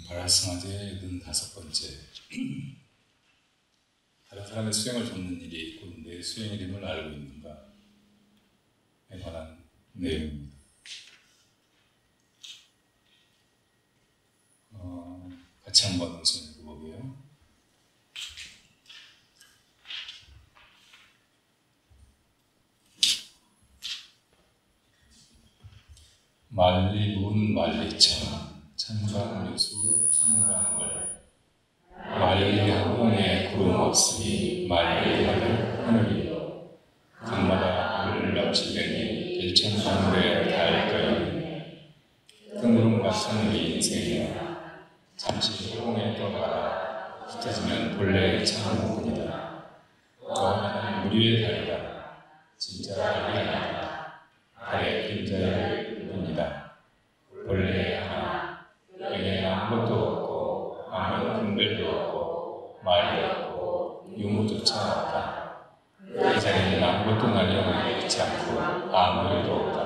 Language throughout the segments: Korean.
발화승화제 85번째. 다른 사람의 수행을 돕는 일이 곧 내 수행이름을 알고 있는가에 관한 내용입니다. 같이 한번 우선 읽어보게요. 만리문 만리천 천간유수 천간월 만리하공에 구름 없으니 만리하늘 하늘이요 강마다 물을 넘치려니 일천방대에 닿을까요. 뜬구름 같은 우리 인생이여 잠시 허공에 떠가라. 흩어지면 본래의 창문뿐이다. 너는 물 위의 달이다. 진짜 달이 아니다. 달의 그림자일 뿐이다. 본래 하나 여기에 아무것도 없고 아무 분별도 없고 말이 없고 유무조차 없다. 이 자리는 아무것도 나뉘어 있지 않고 아무 일도 없다.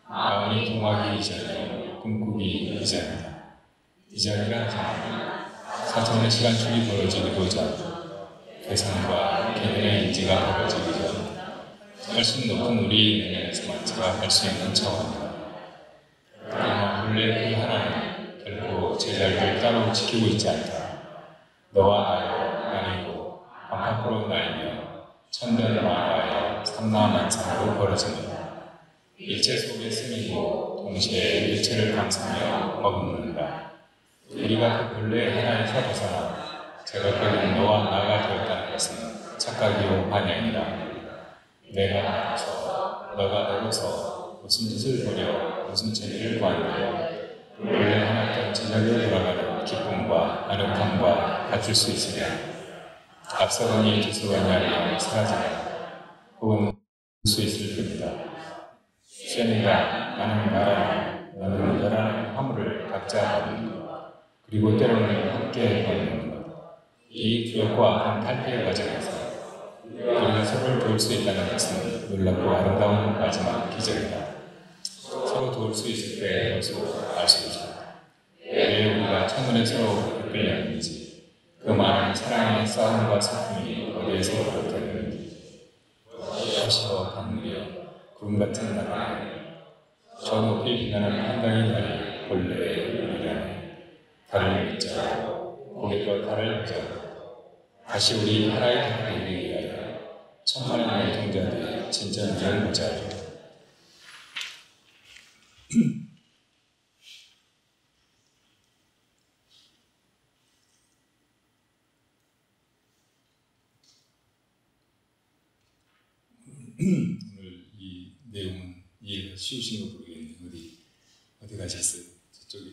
마음이 통하기 이전이요 꿈꾸기 이전이다. 이 자리가 사전의 시간축이 벌어지고자 계산과 개념의 인지가 벌어지기 전 훨씬 높은 우리 내면에서만 제가 할 수 있는 차원이다. 그러나 본래 그 하나는 결코 제자리를 따로 지키고 있지 않다. 너와 나요 나뉘고 안팎으로 나뉘며 천변만화의 삼라만상으로 벌어집니다. 일체 속에 스미고 동시에 일체를 감싸며 머금는다. 우리가 그 본래 하나에서 벗어나 제가 끄는 너와 나가 되었다는 것은 착각이요 반향이다. 내가 나로서 너가 너로서 무슨 짓을 보려 무슨 재미를 구하는데 본래 하나였던 제자리로 돌아가는 기쁨과 아늑함과 같을 수 있으며 앞서거니 뒤서거니 아니면 사라지냐 혹은 수 있을 뿐이다. 쇠니가 나는 나라는 너는 너라는 화물을 각자 받는 것 그리고 때로는 함께 받는 것 이 두렵고 아픈 탈피의 과정에서 우리가 서로를 도울 수 있다는 것은 놀랍고 아름다운 마지막 기적이다. 서로 도울 수 있을 때 비로소 알 수 있다. 왜 우리가 첫눈에 서로 이끌렸는지 그 많은 사랑의 싸움과 슬픔이 어디에서 비롯됐는지 다시어 강물이여 구름 같은 나라에 저 높이 빛나는 한강의 날이 본래의 우리라네. 달을 믿자고 고개로 달을 보자고 다시 우리 하나의 달을 이루기 위하여 천만의 눈동자들이 진짜 눈을 보자고. 오늘 이 내용은 이해가 쉬우신 거 모르겠네요. 어디 가셨어요? 저쪽에.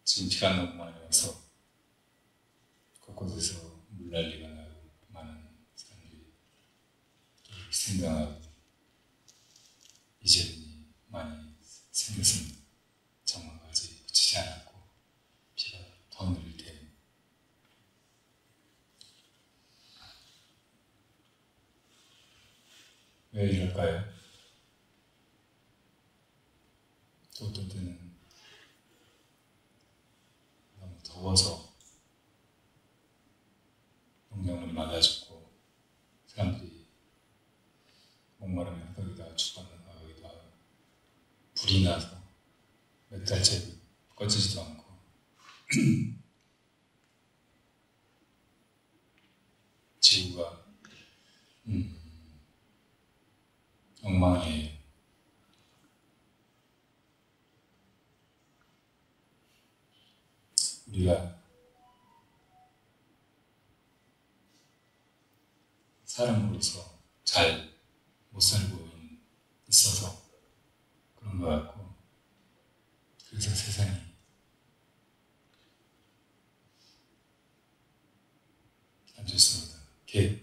지금 비가 너무 많이 와서 곳곳에서 물난리가 나고 많은 사람들이 생각하고 이재민이 많이 생겼습니다. 정말 아직 그치지 않았고 비가 더 내릴 테니 왜 이럴까요? 또 어떤 때는 너무 더워서 농작물이 망가졌고 사람들이 목마름에 허덕이다가 죽어나가기도 하고 불이 나서 몇 달째 꺼지지도 않고 지구가 엉망이에요. 우리가 사람으로서 잘 못 살고 있어서 그런 것 같고 그래서 세상이 안 좋습니다. 개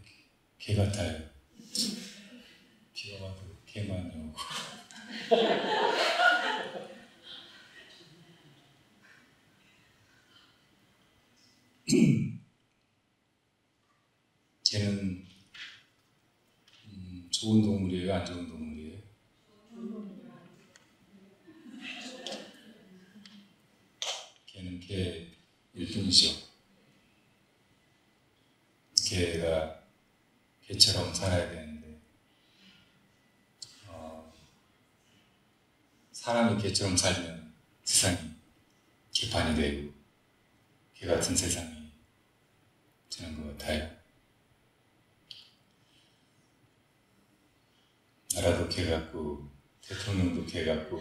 같아요. 비가 와도 개만 오고 개는 좋은 동물이에요? 안 좋은 동물이에요? 개는 개 1등이죠. 개가 개처럼 살아야 되는데 사람이 개처럼 살면 세상이 개판이 되고 개 같은 세상이 되는 것 같아요. 나라도 개 같고 대통령도 개 같고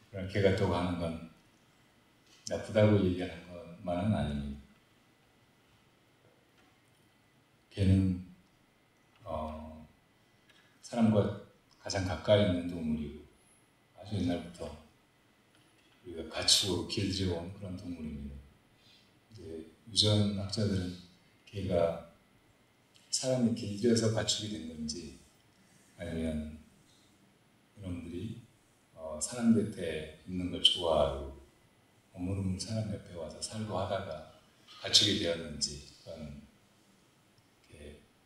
그런 개 같다고 하는 건 나쁘다고 얘기하는 것만은 아닙니다. 개는 사람과 가장 가까이 있는 동물이고 아주 옛날부터 우리가 가축으로 길들여온 그런 동물입니다. 이제 유전학자들은 개가 사람이 길들여서 가축이 된 건지 아니면 여러분들이 사람 곁에 있는 걸 좋아하고 어물어물 사람 옆에 와서 살고 하다가 가축이 되었는지 그건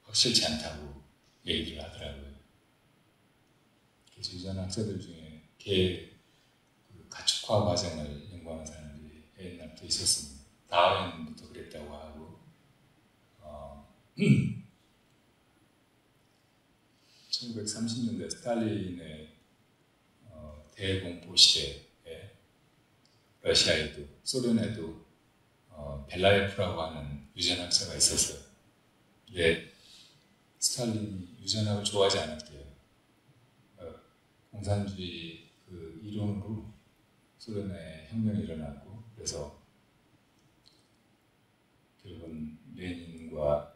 확실치 않다고 얘기를 하더라고요. 그래서 유전학자들 중에 개 가축화 과정을 연구하는 사람들이 옛날부터 있었습니다. 다윈부터 그랬다고 하고 1930년대 스탈린의 대공포 시대에 러시아에도 소련에도 벨라예프라고 하는 유전학자가 있었어요. 근데 스탈린이 유전학을 좋아하지 않았대요. 공산주의 그 이론으로 소련에 혁명이 일어났고 그래서 결국은 레닌과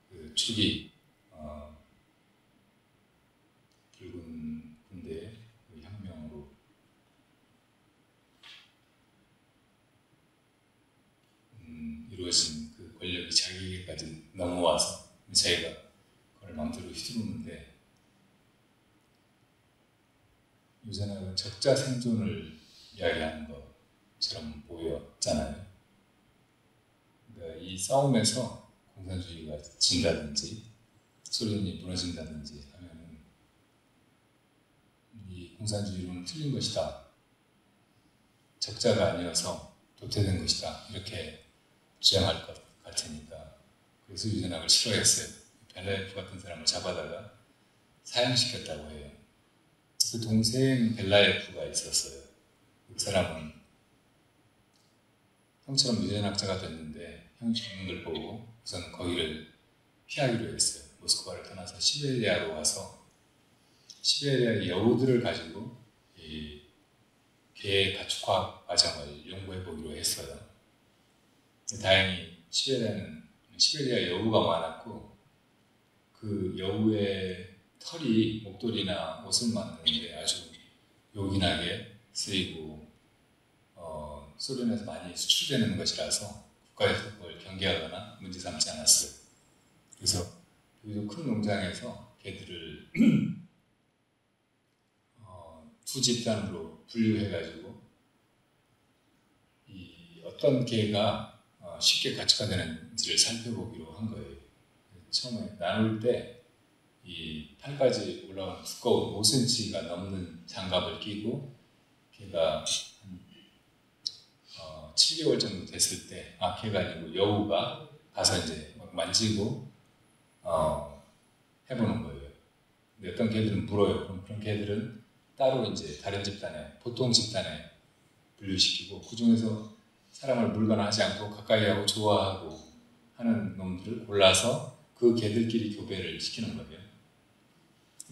그 축이 붉은 군대의 그 혁명으로 이루어진 그 권력이 자기에게까지 넘어와서 자기가 그걸 마음대로 휘두르는데 유전학은 적자 생존을 이야기하는 것처럼 보였잖아요. 그러니까 이 싸움에서 공산주의가 진다든지 소련이 무너진다든지 하면은 이 공산주의론은 틀린 것이다. 적자가 아니어서 도태된 것이다. 이렇게 주장할 것 같으니까 그래서 유전학을 싫어했어요. 벨라예프 같은 사람을 잡아다가 사형시켰다고 해요. 그 동생 벨라예프가 있었어요. 그 사람은 형처럼 유전학자가 됐는데 형이 죽는 걸 보고 우선 거기를 피하기로 했어요. 모스크바를 떠나서 시베리아로 와서 시베리아의 여우들을 가지고 이 개 가축화 과정을 연구해 보기로 했어요. 다행히 시베리아는 시베리아 여우가 많았고 그 여우의 털이 목도리나 옷을 만드는데 아주 요긴하게 쓰이고 소련에서 많이 수출되는 것이라서 국가에서 그걸 경계하거나 문제 삼지 않았어요. 그래서 여기도 큰 농장에서 개들을 두 집단으로 분류해가지고 이 어떤 개가 쉽게 가축화 되는지를 살펴보기로 한 거예요. 처음에 나눌 때 이 팔까지 올라온 두꺼운 5cm가 넘는 장갑을 끼고 걔가 한 7개월 정도 됐을 때 걔가 아니고 여우가 가서 이제 막 만지고 해보는 거예요. 근데 어떤 개들은 물어요. 그럼 그런 개들은 따로 이제 다른 집단에 보통 집단에 분류시키고 그 중에서 사람을 물거나 하지 않고 가까이 하고 좋아하고 하는 놈들을 골라서 그 개들끼리 교배를 시키는 거예요.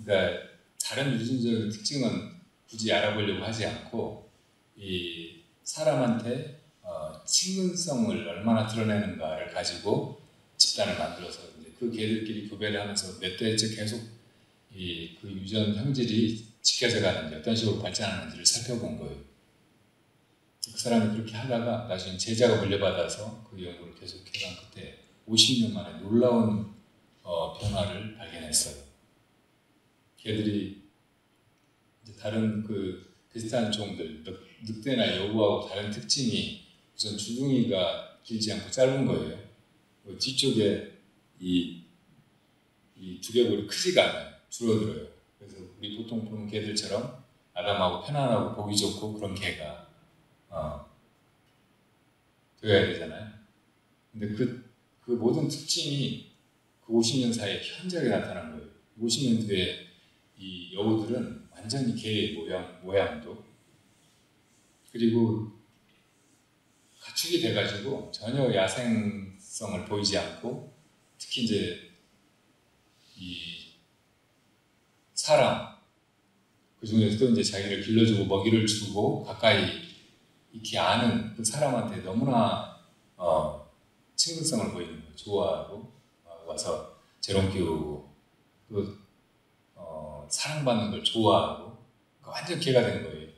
그러니까 다른 유전적인 특징은 굳이 알아보려고 하지 않고 이 사람한테 친근성을 얼마나 드러내는가를 가지고 집단을 만들어서 이제 그 개들끼리 교배를 하면서 몇 대째 계속 그 유전 형질이 지켜져 가는지 어떤 식으로 발전하는지를 살펴본 거예요. 그 사람이 그렇게 하다가 나중에 제자가 물려받아서 그 연구를 계속 해간 끝에 50년 만에 놀라운 변화를 발견했어요. 개들이 이제 다른 그 비슷한 종들, 늑대나 여우하고 다른 특징이 우선 주둥이가 길지 않고 짧은 거예요. 뒤쪽에 이 이 두개골이 크지가 않아요. 줄어들어요. 그래서 우리 보통 보는 개들처럼 아담하고 편안하고 보기 좋고 그런 개가 되어야 되잖아요. 근데 그 모든 특징이 그 50년 사이에 현저하게 나타난 거예요. 50년 뒤에 이 여우들은 완전히 개의 모양도 그리고 가축이 돼가지고 전혀 야생성을 보이지 않고 특히 이제 이 사람 그 중에서도 이제 자기를 길러주고 먹이를 주고 가까이 이렇게 아는 그 사람한테 너무나 친근성을 보이는 거예요. 좋아하고 와서 재롱 피우고 또 사랑받는 걸 좋아하고 완전 개가 된 거예요.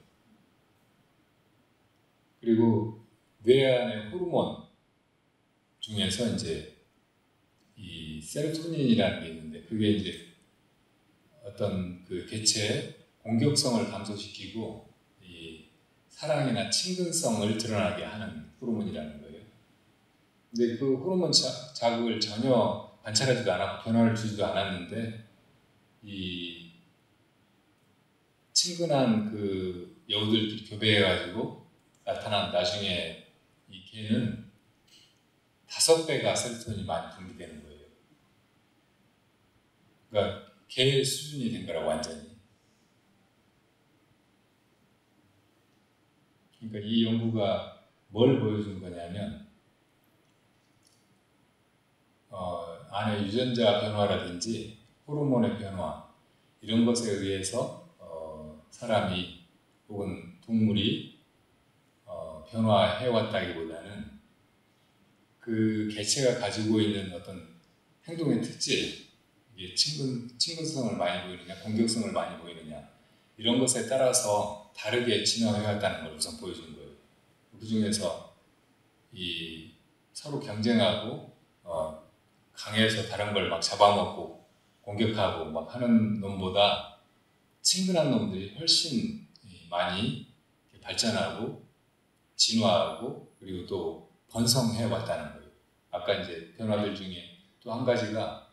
그리고 뇌 안의 호르몬 중에서 이제 이 세로토닌이라는 게 있는데 그게 이제 어떤 그 개체의 공격성을 감소시키고 이 사랑이나 친근성을 드러나게 하는 호르몬이라는 거예요. 근데 그 호르몬 자극을 전혀 관찰하지도 않았고 변화를 주지도 않았는데 이 친근한 그 여우들끼리 교배해가지고 나타난 나중에 이 개는 5배가 세로토닌이 많이 분비되는 거예요. 그러니까 개 수준이 된 거라고 완전히. 그러니까 이 연구가 뭘 보여준 거냐면 안에 유전자 변화라든지 호르몬의 변화 이런 것에 의해서 사람이 혹은 동물이 변화해왔다기보다는 그 개체가 가지고 있는 어떤 행동의 특질, 이게 친근성을 많이 보이느냐, 공격성을 많이 보이느냐 이런 것에 따라서 다르게 진화해왔다는 걸 우선 보여준 거예요. 그 중에서 이 서로 경쟁하고 강해서 다른 걸 막 잡아먹고 공격하고 막 하는 놈보다 친근한 놈들이 훨씬 많이 발전하고 진화하고 그리고 또 번성해 왔다는 거예요. 아까 이제 변화들 중에 또 한 가지가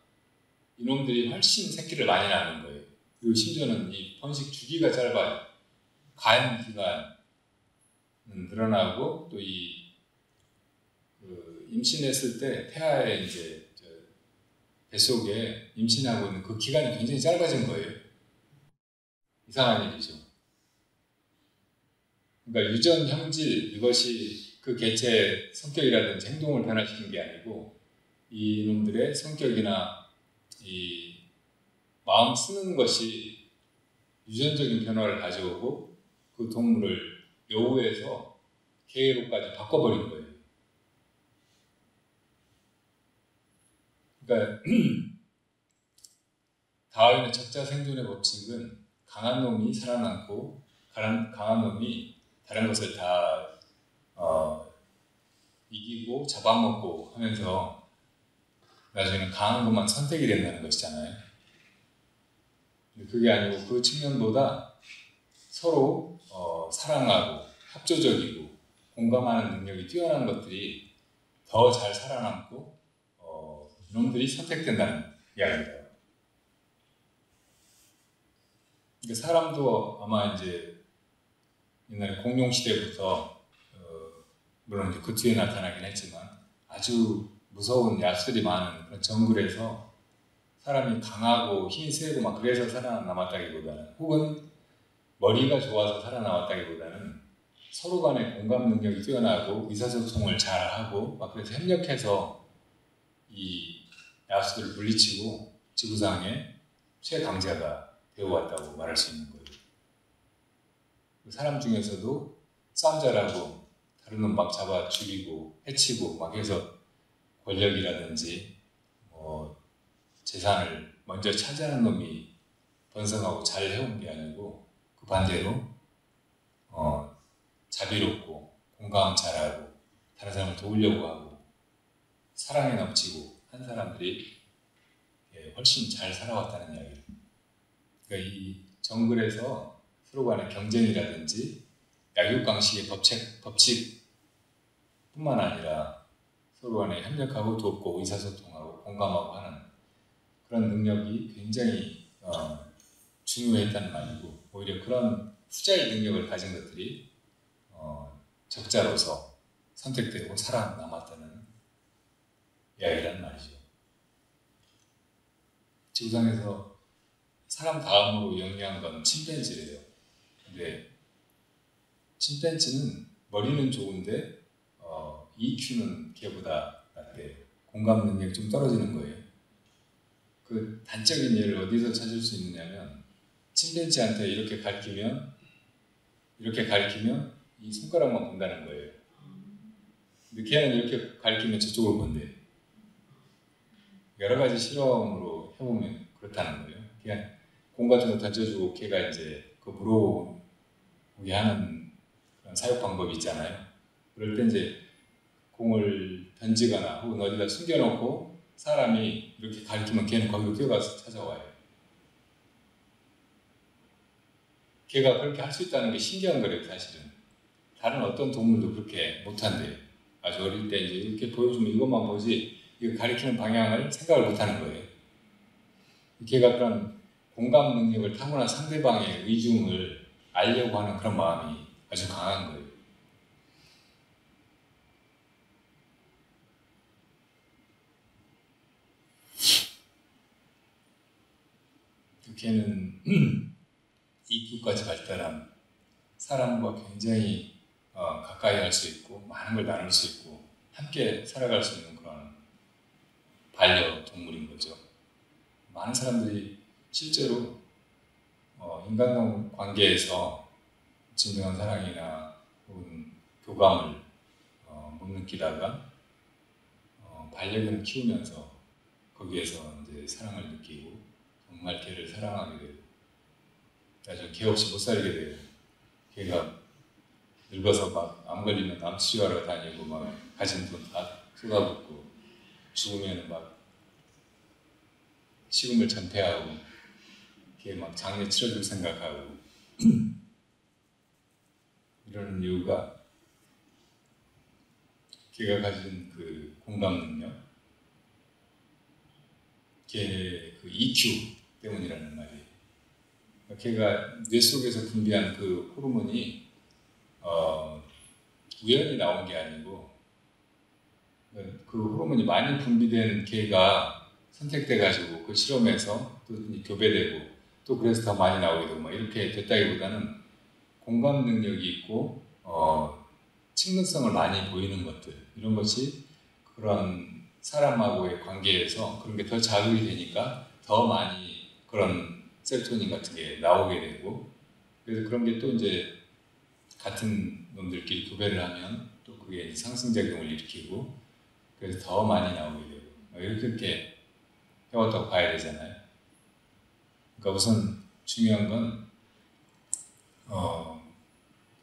이놈들이 훨씬 새끼를 많이 낳는 거예요. 그리고 심지어는 이 번식 주기가 짧아요. 가임 기간은 늘어나고 또 이 임신했을 때 태아의 이제 뱃속에 임신하고 있는 그 기간이 굉장히 짧아진 거예요. 이상한 일이죠. 그러니까 유전 형질 이것이 그 개체의 성격이라든지 행동을 변화시킨 게 아니고 이놈들의 성격이나 이 마음 쓰는 것이 유전적인 변화를 가져오고 그 동물을 여우에서 개로까지 바꿔버린 거예요. 그러니까 다윈의 적자 생존의 법칙은 강한 놈이 살아남고 강한 놈이 다른 것을 다 이기고 잡아먹고 하면서 나중에는 강한 것만 선택이 된다는 것이잖아요. 그게 아니고 그 측면보다 서로 사랑하고 협조적이고 공감하는 능력이 뛰어난 것들이 더 잘 살아남고 이놈들이 선택된다는 이야기입니다. 그러니까 사람도 아마 이제 옛날에 공룡 시대부터 물론 이제 그 뒤에 나타나긴 했지만 아주 무서운 야수들이 많은 그런 정글에서 사람이 강하고 힘이 세고 막 그래서 살아남았다기보다는 혹은 머리가 좋아서 살아남았다기보다는 서로 간의 공감 능력이 뛰어나고 의사소통을 잘하고 막 그래서 협력해서 이 야수들을 물리치고 지구상의 최강자가 되어왔다고 말할 수 있는 거예요. 사람 중에서도 싸움 잘하고 다른 놈 막 잡아 죽이고 해치고 막 해서 권력이라든지 재산을 먼저 차지하는 놈이 번성하고 잘 해온 게 아니고 그 반대로 자비롭고 공감 잘하고 다른 사람을 도우려고 하고 사랑에 넘치고 한 사람들이 훨씬 잘 살아왔다는 이야기입니다. 그러니까 이 정글에서 서로 간의 경쟁이라든지 약육강식의 법칙뿐만 아니라 서로 간에 협력하고 돕고 의사소통하고 공감하고 하는 그런 능력이 굉장히 중요했다는 말이고, 오히려 그런 후자의 능력을 가진 것들이 적자로서 선택되고 살아남았다는 이야기란 말이죠. 지구상에서 사람 다음으로 영리한 건 침팬지래요. 근데 침팬지는 머리는 좋은데 EQ는 걔보다 낮대요. 공감 능력이 좀 떨어지는 거예요. 그 단적인 예를 어디서 찾을 수 있느냐면, 침팬지한테 이렇게 가리키면 이 손가락만 본다는 거예요. 근데 걔는 이렇게 가리키면 저쪽을 본대. 여러 가지 실험으로 해보면 그렇다는 거예요. 그냥 공 같은 거 던져주고 걔가 이제 그 물어보게 하는 그런 사육 방법이 있잖아요. 그럴 때 이제 공을 던지거나 혹은 어디다 숨겨놓고 사람이 이렇게 가리키면 걔는 거기로 뛰어가서 찾아와요. 걔가 그렇게 할 수 있다는 게 신기한 거래요, 사실은. 다른 어떤 동물도 그렇게 못한대요. 아주 어릴 때 이제 이렇게 보여주면 이것만 보지, 이거 가리키는 방향을 생각을 못하는 거예요. 걔가 그런 공감 능력을 타고난 상대방의 의중을 알려고 하는 그런 마음이 아주 강한 거예요. 걔는 EQ까지 발달한 사람과 굉장히 가까이 할 수 있고 많은 걸 나눌 수 있고 함께 살아갈 수 있는 그런 반려동물인 거죠. 많은 사람들이 실제로 인간관계에서 진정한 사랑이나 혹은 교감을 못 느끼다가 반려견을 키우면서 거기에서 이제 사랑을 느끼고 정말 걔를 사랑하게 되고, 나중에 걔 없이 못 살게 돼요. 걔가 늙어서 막 암 걸리면 암 치료하러 다니고 막 가진 돈 다 쏟아붓고 죽으면 막 식음을 전폐하고 걔 막 장례 치러줄 생각하고 이러는 이유가 걔가 가진 그 공감 능력, 걔 그 EQ 때문이라는 말이에요. 걔가 뇌 속에서 분비한 그 호르몬이 우연히 나온 게 아니고 그 호르몬이 많이 분비된 걔가 선택돼가지고 그 실험에서 또 교배되고 또 그래서 더 많이 나오게 되고 막 이렇게 됐다기보다는 공감 능력이 있고 친근성을 많이 보이는 것들, 이런 것이 그런 사람하고의 관계에서 그런 게 더 자극이 되니까 더 많이 그런 세로토닌 같은 게 나오게 되고, 그래서 그런 게 또 이제 같은 놈들끼리 교배를 하면 또 그게 이제 상승작용을 일으키고 그래서 더 많이 나오게 되고 이렇게 해왔다고 봐야 되잖아요. 그러니까 우선 중요한 건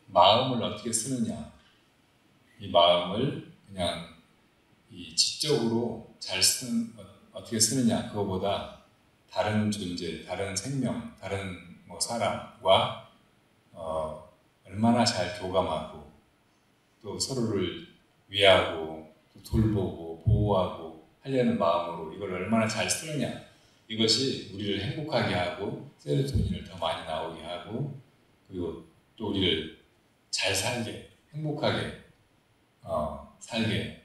마음을 어떻게 쓰느냐, 이 마음을 그냥 이 지적으로 어떻게 쓰느냐, 그거보다 다른 존재, 다른 생명, 다른 사람과 얼마나 잘 교감하고 또 서로를 위하고 또 돌보고 보호하고 하려는 마음으로 이걸 얼마나 잘 쓰느냐, 이것이 우리를 행복하게 하고 세로토닌을 더 많이 나오게 하고 그리고 또 우리를 잘 살게, 행복하게 살게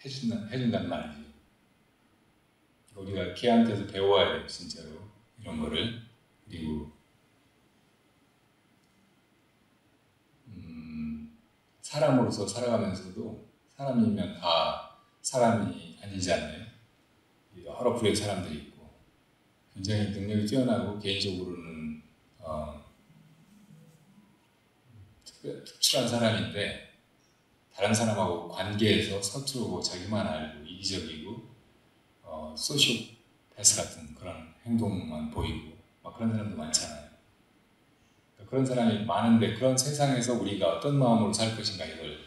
해준단 말이지. 우리가 걔한테서 배워야 돼요, 진짜로 이런 거를. 그리고 사람으로서 살아가면서도 사람이면 다 사람이 아니잖아요. 여러 부류의 사람들이 있고 굉장히 능력이 뛰어나고 개인적으로는 특출한 사람인데 다른 사람하고 관계에서 서투르고 자기만 알고 이기적이고 소시오패스 같은 그런 행동만 보이고 막 그런 사람도 많잖아요. 그런 사람이 많은데 그런 세상에서 우리가 어떤 마음으로 살 것인가, 이걸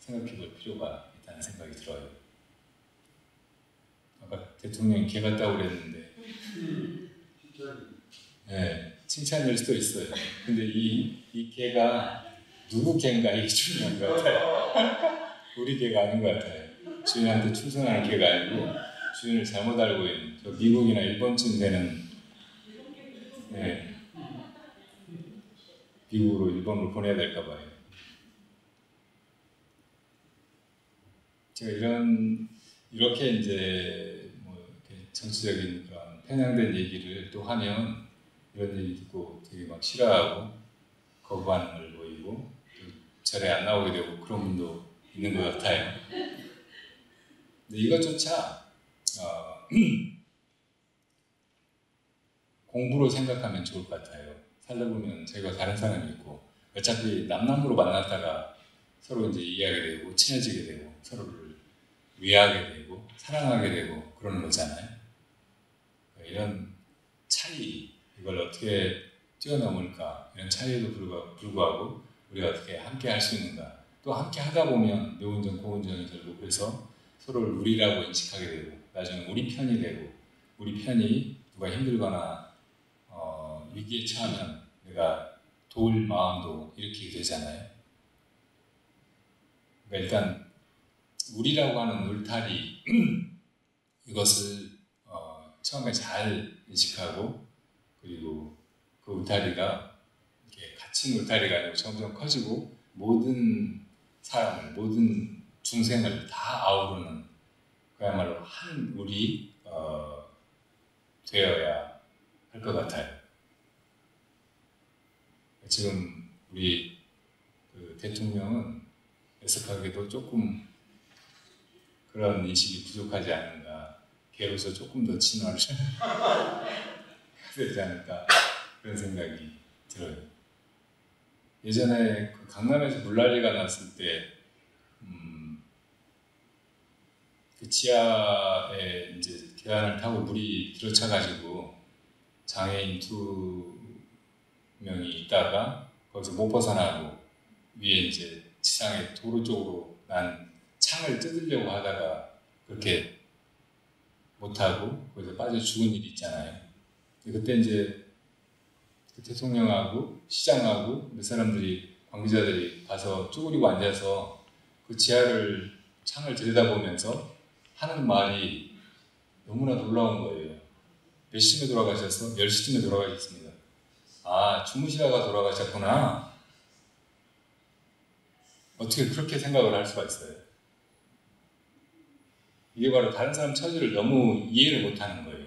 생각해 볼 필요가 있다는 생각이 들어요. 아까 대통령이 개 같다고 그랬는데 네, 칭찬일 수도 있어요. 근데 이 개가 누구 개인가 이게 중요한 것 같아요. 우리 개가 아닌 것 같아요. 주인한테 충성하는 개가 아니고 주인을 잘못 알고 있는, 저 미국이나 일본쯤 되는, 네, 미국으로 일본으로 보내야 될까 봐요. 제가 이렇게 이제 뭐 이렇게 정치적인 그런 편향된 얘기를 또 하면 이런 얘기 듣고 되게 막 싫어하고 거부반응을 보이고 또 절에 안 나오게 되고 그런 분도 있는 것 같아요. 근데 이것조차 공부로 생각하면 좋을 것 같아요. 살다 보면 저희가 다른 사람이 있고 어차피 남남으로 만났다가 서로 이제 이해하게 되고 친해지게 되고 서로를 위하게 되고 사랑하게 되고 그러는 거잖아요. 이런 차이, 이걸 어떻게 뛰어넘을까, 이런 차이에도 불구하고 우리가 어떻게 함께 할 수 있는가, 또 함께 하다 보면 묘운전 고운전이 들고 그래서 서로를 우리라고 인식하게 되고 나중에 우리 편이 되고 우리 편이 누가 힘들거나 위기에 처하면 내가 도울 마음도 일으키게 되잖아요. 그러니까 일단 우리라고 하는 울타리 이것을 처음에 잘 인식하고 그리고 그 울타리가 이렇게 갇힌 울타리가 아니고 점점 커지고 모든 사람을 모든 중생을 다 아우르는 그야말로 한 우리 되어야 할 것 같아요. 지금 우리 그 대통령은 애석하게도 조금 그런 인식이 부족하지 않은가, 개로서 조금 더 진화를 해야 되지 않을까 그런 생각이 들어요. 예전에 그 강남에서 물난리가 났을 때 그 지하에 이제 계단을 타고 물이 들어차가지고 장애인 2명이 있다가 거기서 못 벗어나고 위에 이제 지상에 도로 쪽으로 난 창을 뜯으려고 하다가 그렇게 못하고 거기서 빠져 죽은 일이 있잖아요. 그때 이제 그 대통령하고 시장하고 몇 사람들이 관계자들이 가서 쭈그리고 앉아서 그 지하를 창을 들여다보면서 하는 말이 너무나 놀라운 거예요. 몇 시쯤에 돌아가셔서 10시쯤에 돌아가셨습니다. 아, 주무시다가 돌아가셨구나. 어떻게 그렇게 생각을 할 수가 있어요? 이게 바로 다른 사람 처지를 너무 이해를 못하는 거예요.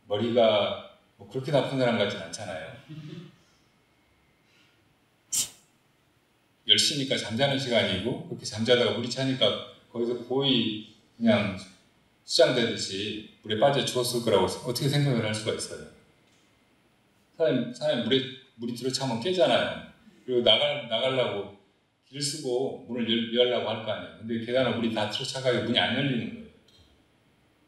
머리가 뭐 그렇게 나쁜 사람 같진 않잖아요. 10시니까 잠자는 시간이고 그렇게 잠자다가 물이 차니까 거기서 거의 그냥 수장되듯이 물에 빠져 죽었을 거라고 어떻게 생각을 할 수가 있어요. 사람이 물이 들어차면 깨잖아요. 그리고 나가려고 길 쓰고 문을 열려고 할 거 아니에요. 근데 계단에 물이 다 들어차가지고 문이 안 열리는 거예요.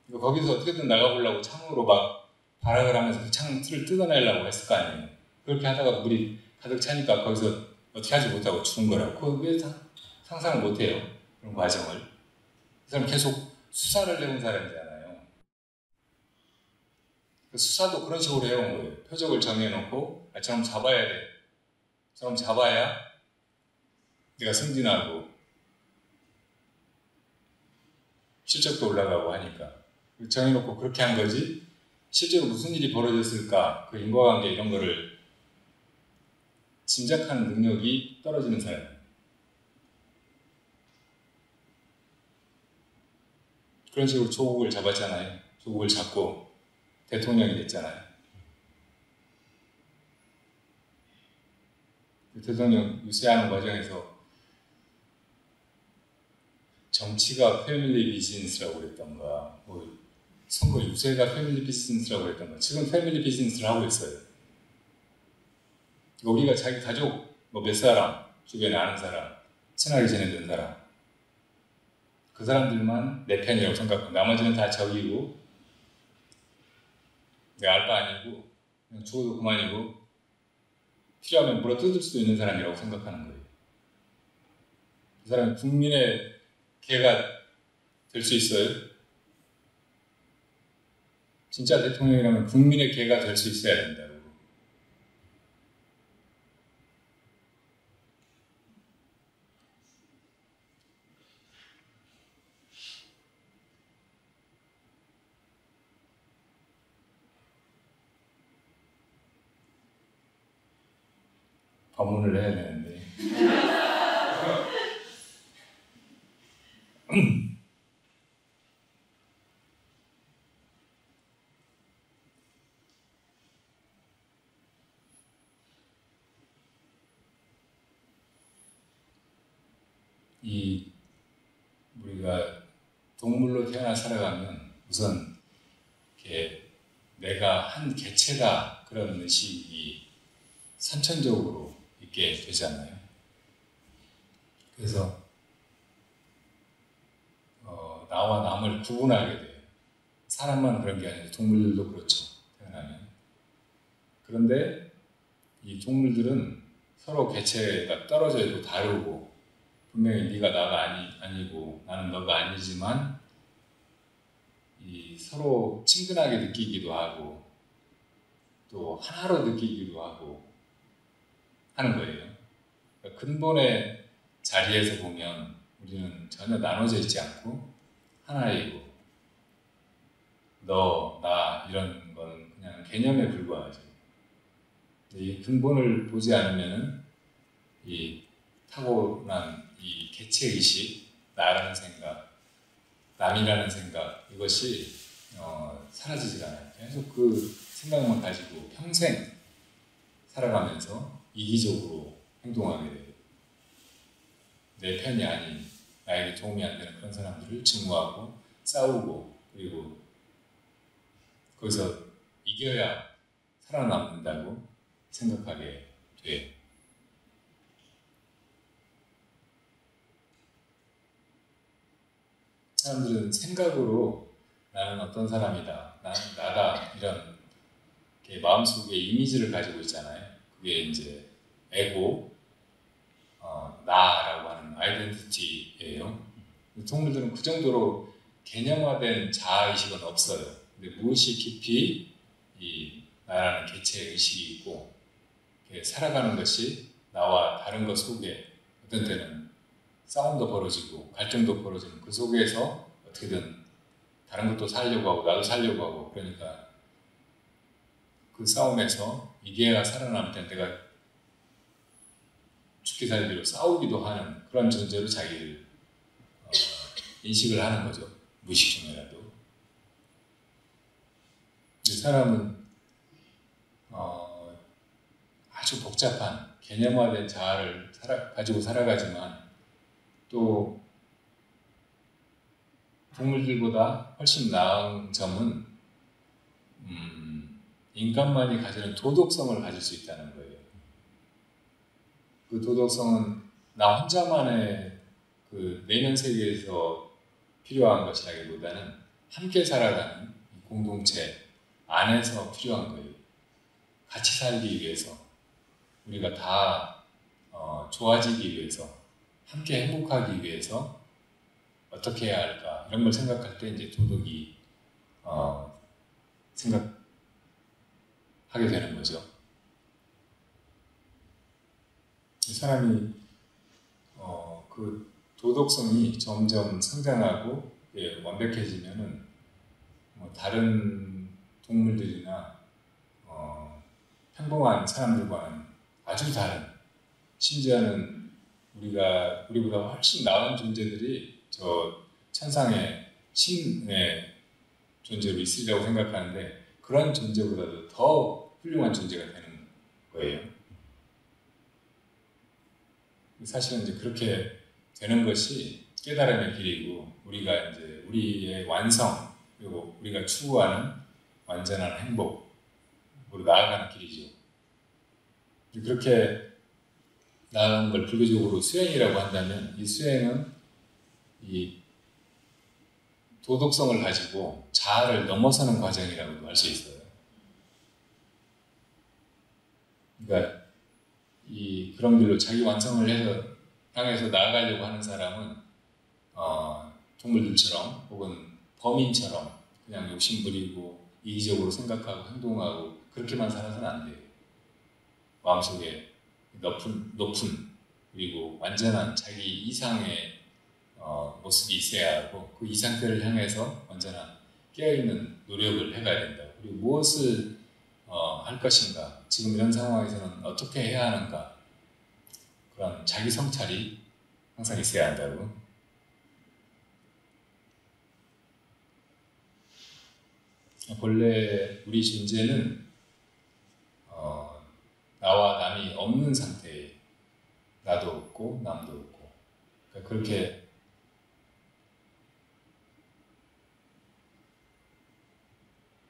그러니까 거기서 어떻게든 나가보려고 창으로 막 발악을 하면서 그 창 틀을 뜯어내려고 했을 거 아니에요. 그렇게 하다가 물이 가득 차니까 거기서 어떻게 하지 못하고 죽은 거라고. 그거 왜 상상을 못해요? 그런 과정을. 그 사람 계속 수사를 해온 사람이잖아요. 그 수사도 그런 식으로 해온 거예요. 표적을 정해놓고 저럼 잡아야 돼. 저럼 잡아야 내가 승진하고 실적도 올라가고 하니까. 정해놓고 그렇게 한 거지 실제로 무슨 일이 벌어졌을까 그 인과관계 이런 거를 짐작하는 능력이 떨어지는 사람이에요. 그런 식으로 조국을 잡았잖아요. 조국을 잡고 대통령이 됐잖아요. 대통령 유세하는 과정에서 정치가 패밀리 비즈니스라고 그랬던가 뭐 선거 유세가 패밀리 비즈니스라고 그랬던가 지금 패밀리 비즈니스를 하고 있어요. 우리가 자기 가족 뭐 몇 사람, 주변에 아는 사람, 친하게 지내던 사람 그 사람들만 내 편이라고 생각하고 나머지는 다 적이고 내 알 바 아니고 그냥 죽어도 그만이고 필요하면 물어뜯을 수도 있는 사람이라고 생각하는 거예요. 그 사람이 국민의 개가 될 수 있어요? 진짜 대통령이라면 국민의 개가 될 수 있어야 된다고. 법문을 해야 되는데 이 우리가 동물로 태어나 살아가면 우선 이렇게 내가 한 개체다 그런 의식이 선천적으로 있게 되잖아요. 그래서 나와 남을 구분하게 돼요. 사람만 그런 게 아니라 동물들도 그렇죠. 태어나면. 그런데 이 동물들은 서로 개체가 떨어져 있고 다르고 분명히 네가 나가 아니고 나는 너가 아니지만 이 서로 친근하게 느끼기도 하고 또 하나로 느끼기도 하고 하는 거예요. 그러니까 근본의 자리에서 보면 우리는 전혀 나눠져 있지 않고 하나이고 너, 나 이런 건 그냥 개념에 불과하죠. 이 근본을 보지 않으면 이 타고난 이 개체의식, 나라는 생각, 남이라는 생각 이것이 사라지질 않아요. 계속 그 생각만 가지고 평생 살아가면서 이기적으로 행동하게 돼요. 내 편이 아닌 나에게 도움이 안 되는 그런 사람들을 증오하고 싸우고 그리고 거기서 이겨야 살아남는다고 생각하게 돼요. 사람들은 생각으로 나는 어떤 사람이다, 나는 나다 이런 마음속에 이미지를 가지고 있잖아요. 그게 이제 에고, 나라고 하는 아이덴티티예요. 동물들은 그 정도로 개념화된 자아의식은 없어요. 근데 무엇이 깊이 이 나라는 개체의 의식이 있고 살아가는 것이 나와 다른 것 속에 어떤 때는 싸움도 벌어지고 갈등도 벌어지는 그 속에서 어떻게든 다른 것도 살려고 하고 나도 살려고 하고 그러니까 그 싸움에서 이겨야 살아남을 때 내가 죽기 살기로 싸우기도 하는 그런 존재로 자기를 인식을 하는 거죠. 무의식 중에라도. 사람은 아주 복잡한 개념화된 자아를 가지고 살아가지만 또 동물들보다 훨씬 나은 점은 인간만이 가지는 도덕성을 가질 수 있다는 거예요. 그 도덕성은 나 혼자만의 그 내면 세계에서 필요한 것이라기보다는 함께 살아가는 공동체 안에서 필요한 거예요. 같이 살기 위해서 우리가 다 좋아지기 위해서 함께 행복하기 위해서 어떻게 해야 할까 이런 걸 생각할 때 이제 도덕이 생각하게 되는 거죠. 사람이 그 도덕성이 점점 성장하고 완벽해지면은 다른 동물들이나 평범한 사람들과는 아주 다른, 심지어는 우리보다 훨씬 나은 존재들이 저 천상의 신의 존재로 있으리라고 생각하는데 그런 존재보다도 더 훌륭한 존재가 되는 거예요. 사실은 이제 그렇게 되는 것이 깨달음의 길이고 우리가 이제 우리의 완성 그리고 우리가 추구하는 완전한 행복으로 나아가는 길이죠. 그렇게 나아가는 걸 불교적으로 수행이라고 한다면 이 수행은 이 도덕성을 가지고 자아를 넘어서는 과정이라고도 할 수 있어요. 그러니까 그런 길로 자기 완성을 향해서 나아가려고 하는 사람은 동물들처럼 혹은 범인처럼 그냥 욕심부리고 이기적으로 생각하고 행동하고 그렇게만 살아서는 안 돼요. 마음속에 높은 그리고 완전한 자기 이상의 모습이 있어야 하고 그 이 상태를 향해서 언제나 깨어있는 노력을 해가야 된다. 그리고 무엇을 할 것인가, 지금 이런 상황에서는 어떻게 해야 하는가 그런 자기 성찰이 항상 있어야 한다고. 본래 우리 존재는 나와 남이 없는 상태에 나도 없고 남도 없고, 그러니까 그렇게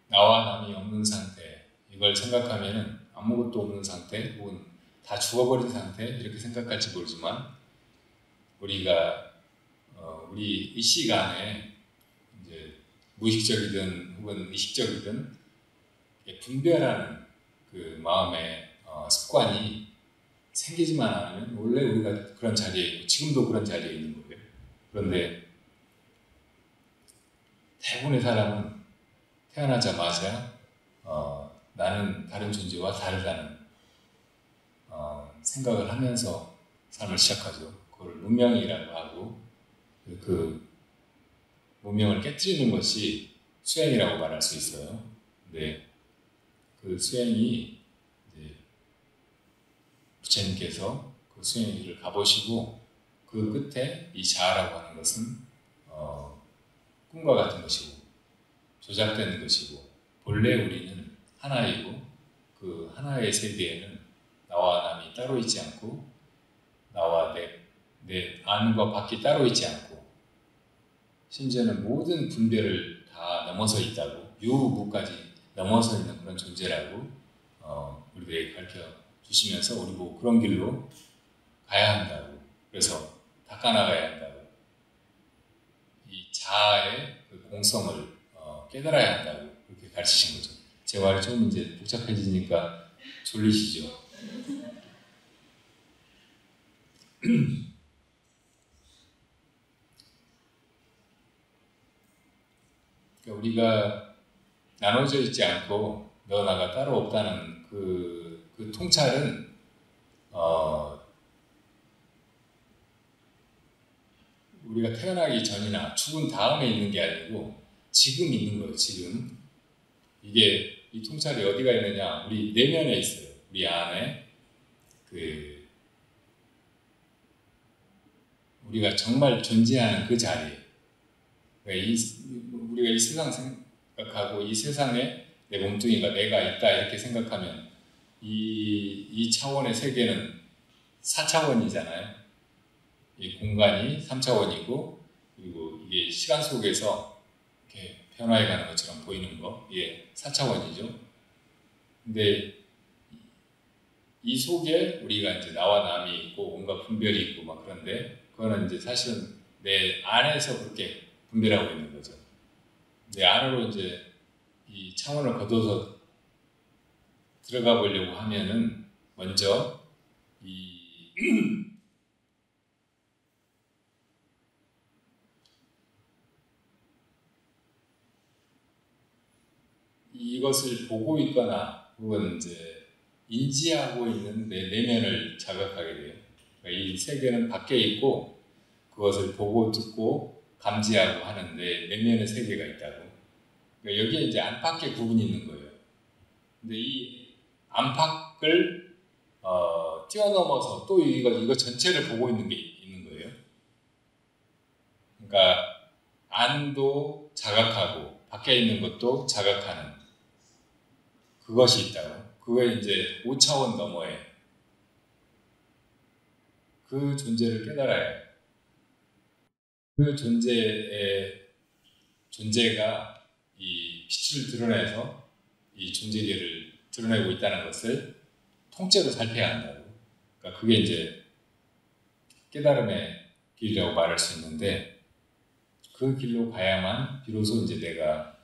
나와 남이 없는 상태, 이걸 생각하면은 아무것도 없는 상태 혹은 다 죽어버린 상태 이렇게 생각할지 모르지만, 우리가 우리 이 시간에 이제 무의식적이든 혹은 의식적이든 분별하는 그 마음의 습관이 생기지만 않으면 원래 우리가 그런 자리에 있고 지금도 그런 자리에 있는 거예요. 그런데 대부분의 사람은 태어나자마자 나는 다른 존재와 다르다는 생각을 하면서 삶을 시작하죠. 그걸 문명이라고 하고, 그 문명을 깨트리는 것이 수행이라고 말할 수 있어요. 근데 그 수행이 이제 부처님께서 그 수행의 길을 가보시고, 그 끝에 이 자아라고 하는 것은 꿈과 같은 것이고 조작되는 것이고, 본래 우리는 하나이고 그 하나의 세계에는 나와 남이 따로 있지 않고 나와 내 안과 밖이 따로 있지 않고, 심지어는 모든 분별을 다 넘어서 있다고, 유무까지 넘어서 있는 그런 존재라고 우리에게 가르쳐 주시면서 우리 보고 그런 길로 가야 한다고, 그래서 닦아나가야 한다고, 이 자아의 그 공성을 깨달아야 한다고 그렇게 가르치신 거죠. 제 말이 좀 이제 복잡해지니까 졸리시죠? 그러니까 우리가 나눠져 있지 않고 너 나가 따로 없다는 그 통찰은 우리가 태어나기 전이나 죽은 다음에 있는 게 아니고 지금 있는 거예요. 지금 이게 이 통찰이 어디가 있느냐? 우리 내면에 있어요. 우리 안에 우리가 정말 존재하는 그 자리에, 그러니까 우리가 이 세상 생각하고 이 세상에 내 몸뚱이가 내가 있다 이렇게 생각하면 이 차원의 세계는 4차원이잖아요. 이 공간이 3차원이고, 그리고 이게 시간 속에서 이렇게 변화해 가는 것처럼 보이는 거, 이게 4차원이죠. 근데 이 속에 우리가 이제 나와 남이 있고 온갖 분별이 있고 막 그런데, 그거는 이제 사실은 내 안에서 그렇게 분별하고 있는 거죠. 내 안으로 이제 이 차원을 거둬서 들어가 보려고 하면은 먼저 이것을 보고 있거나 혹은 이제 인지하고 있는 내 내면을 자각하게 돼요. 그러니까 이 세계는 밖에 있고 그것을 보고 듣고 감지하고 하는 내 내면의 세계가 있다고. 그러니까 여기에 이제 안팎의 구분이 있는 거예요. 근데 이 안팎을 뛰어넘어서 또 이거 전체를 보고 있는 게 있는 거예요. 그러니까 안도 자각하고 밖에 있는 것도 자각하는 그것이 있다고. 그거에 이제 5차원 너머에 그 존재를 깨달아야 해요. 그 존재가 이 빛을 드러내서 이 존재계를 드러내고 있다는 것을 통째로 살펴야 한다고. 그러니까 그게 이제 깨달음의 길이라고 말할 수 있는데, 그 길로 가야만 비로소 이제 내가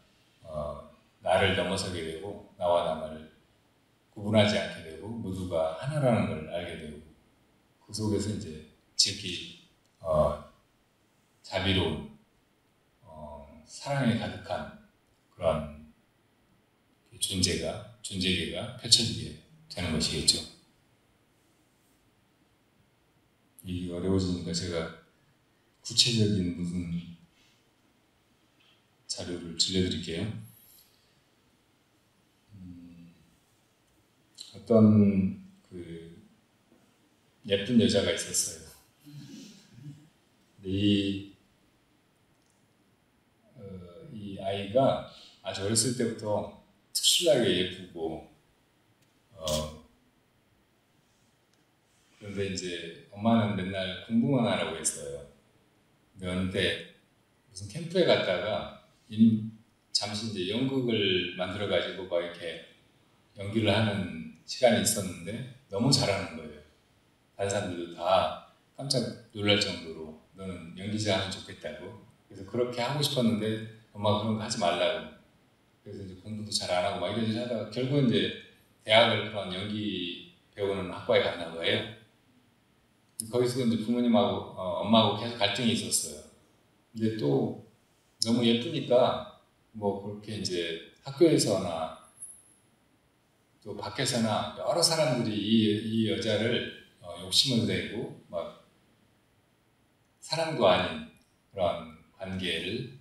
나를 넘어서게 되고 나와 남을 구분하지 않게 되고 모두가 하나라는 걸 알게 되고, 그 속에서 이제 즉히 자비로운 사랑에 가득한 그런 존재계가 펼쳐지게 되는 것이겠죠. 이게 어려워지니까 제가 구체적인 무슨 자료를 들려드릴게요. 어떤 예쁜 여자가 있었어요. 이 아이가 아주 어렸을 때부터 특출나게 예쁘고 그런데 이제 엄마는 맨날 공부만 하라고 했어요. 그런데 무슨 캠프에 갔다가 잠시 이제 연극을 만들어 가지고 막 이렇게 연기를 하는 시간이 있었는데 너무 잘하는 거예요. 다른 사람들도 다 깜짝 놀랄 정도로 너는 연기자 하면 좋겠다고. 그래서 그렇게 하고 싶었는데 엄마가 그런 거 하지 말라고. 그래서 이제 공부도 잘 안 하고 막 이러저러 하다가 결국은 이제 대학을 그런 연기 배우는 학과에 갔나 거예요. 거기서 이제 부모님하고 엄마하고 계속 갈등이 있었어요. 근데 또 너무 예쁘니까 뭐 그렇게 이제 학교에서나 또 밖에서나 여러 사람들이 이 여자를 욕심을 내고 막 사랑도 아닌 그런 관계를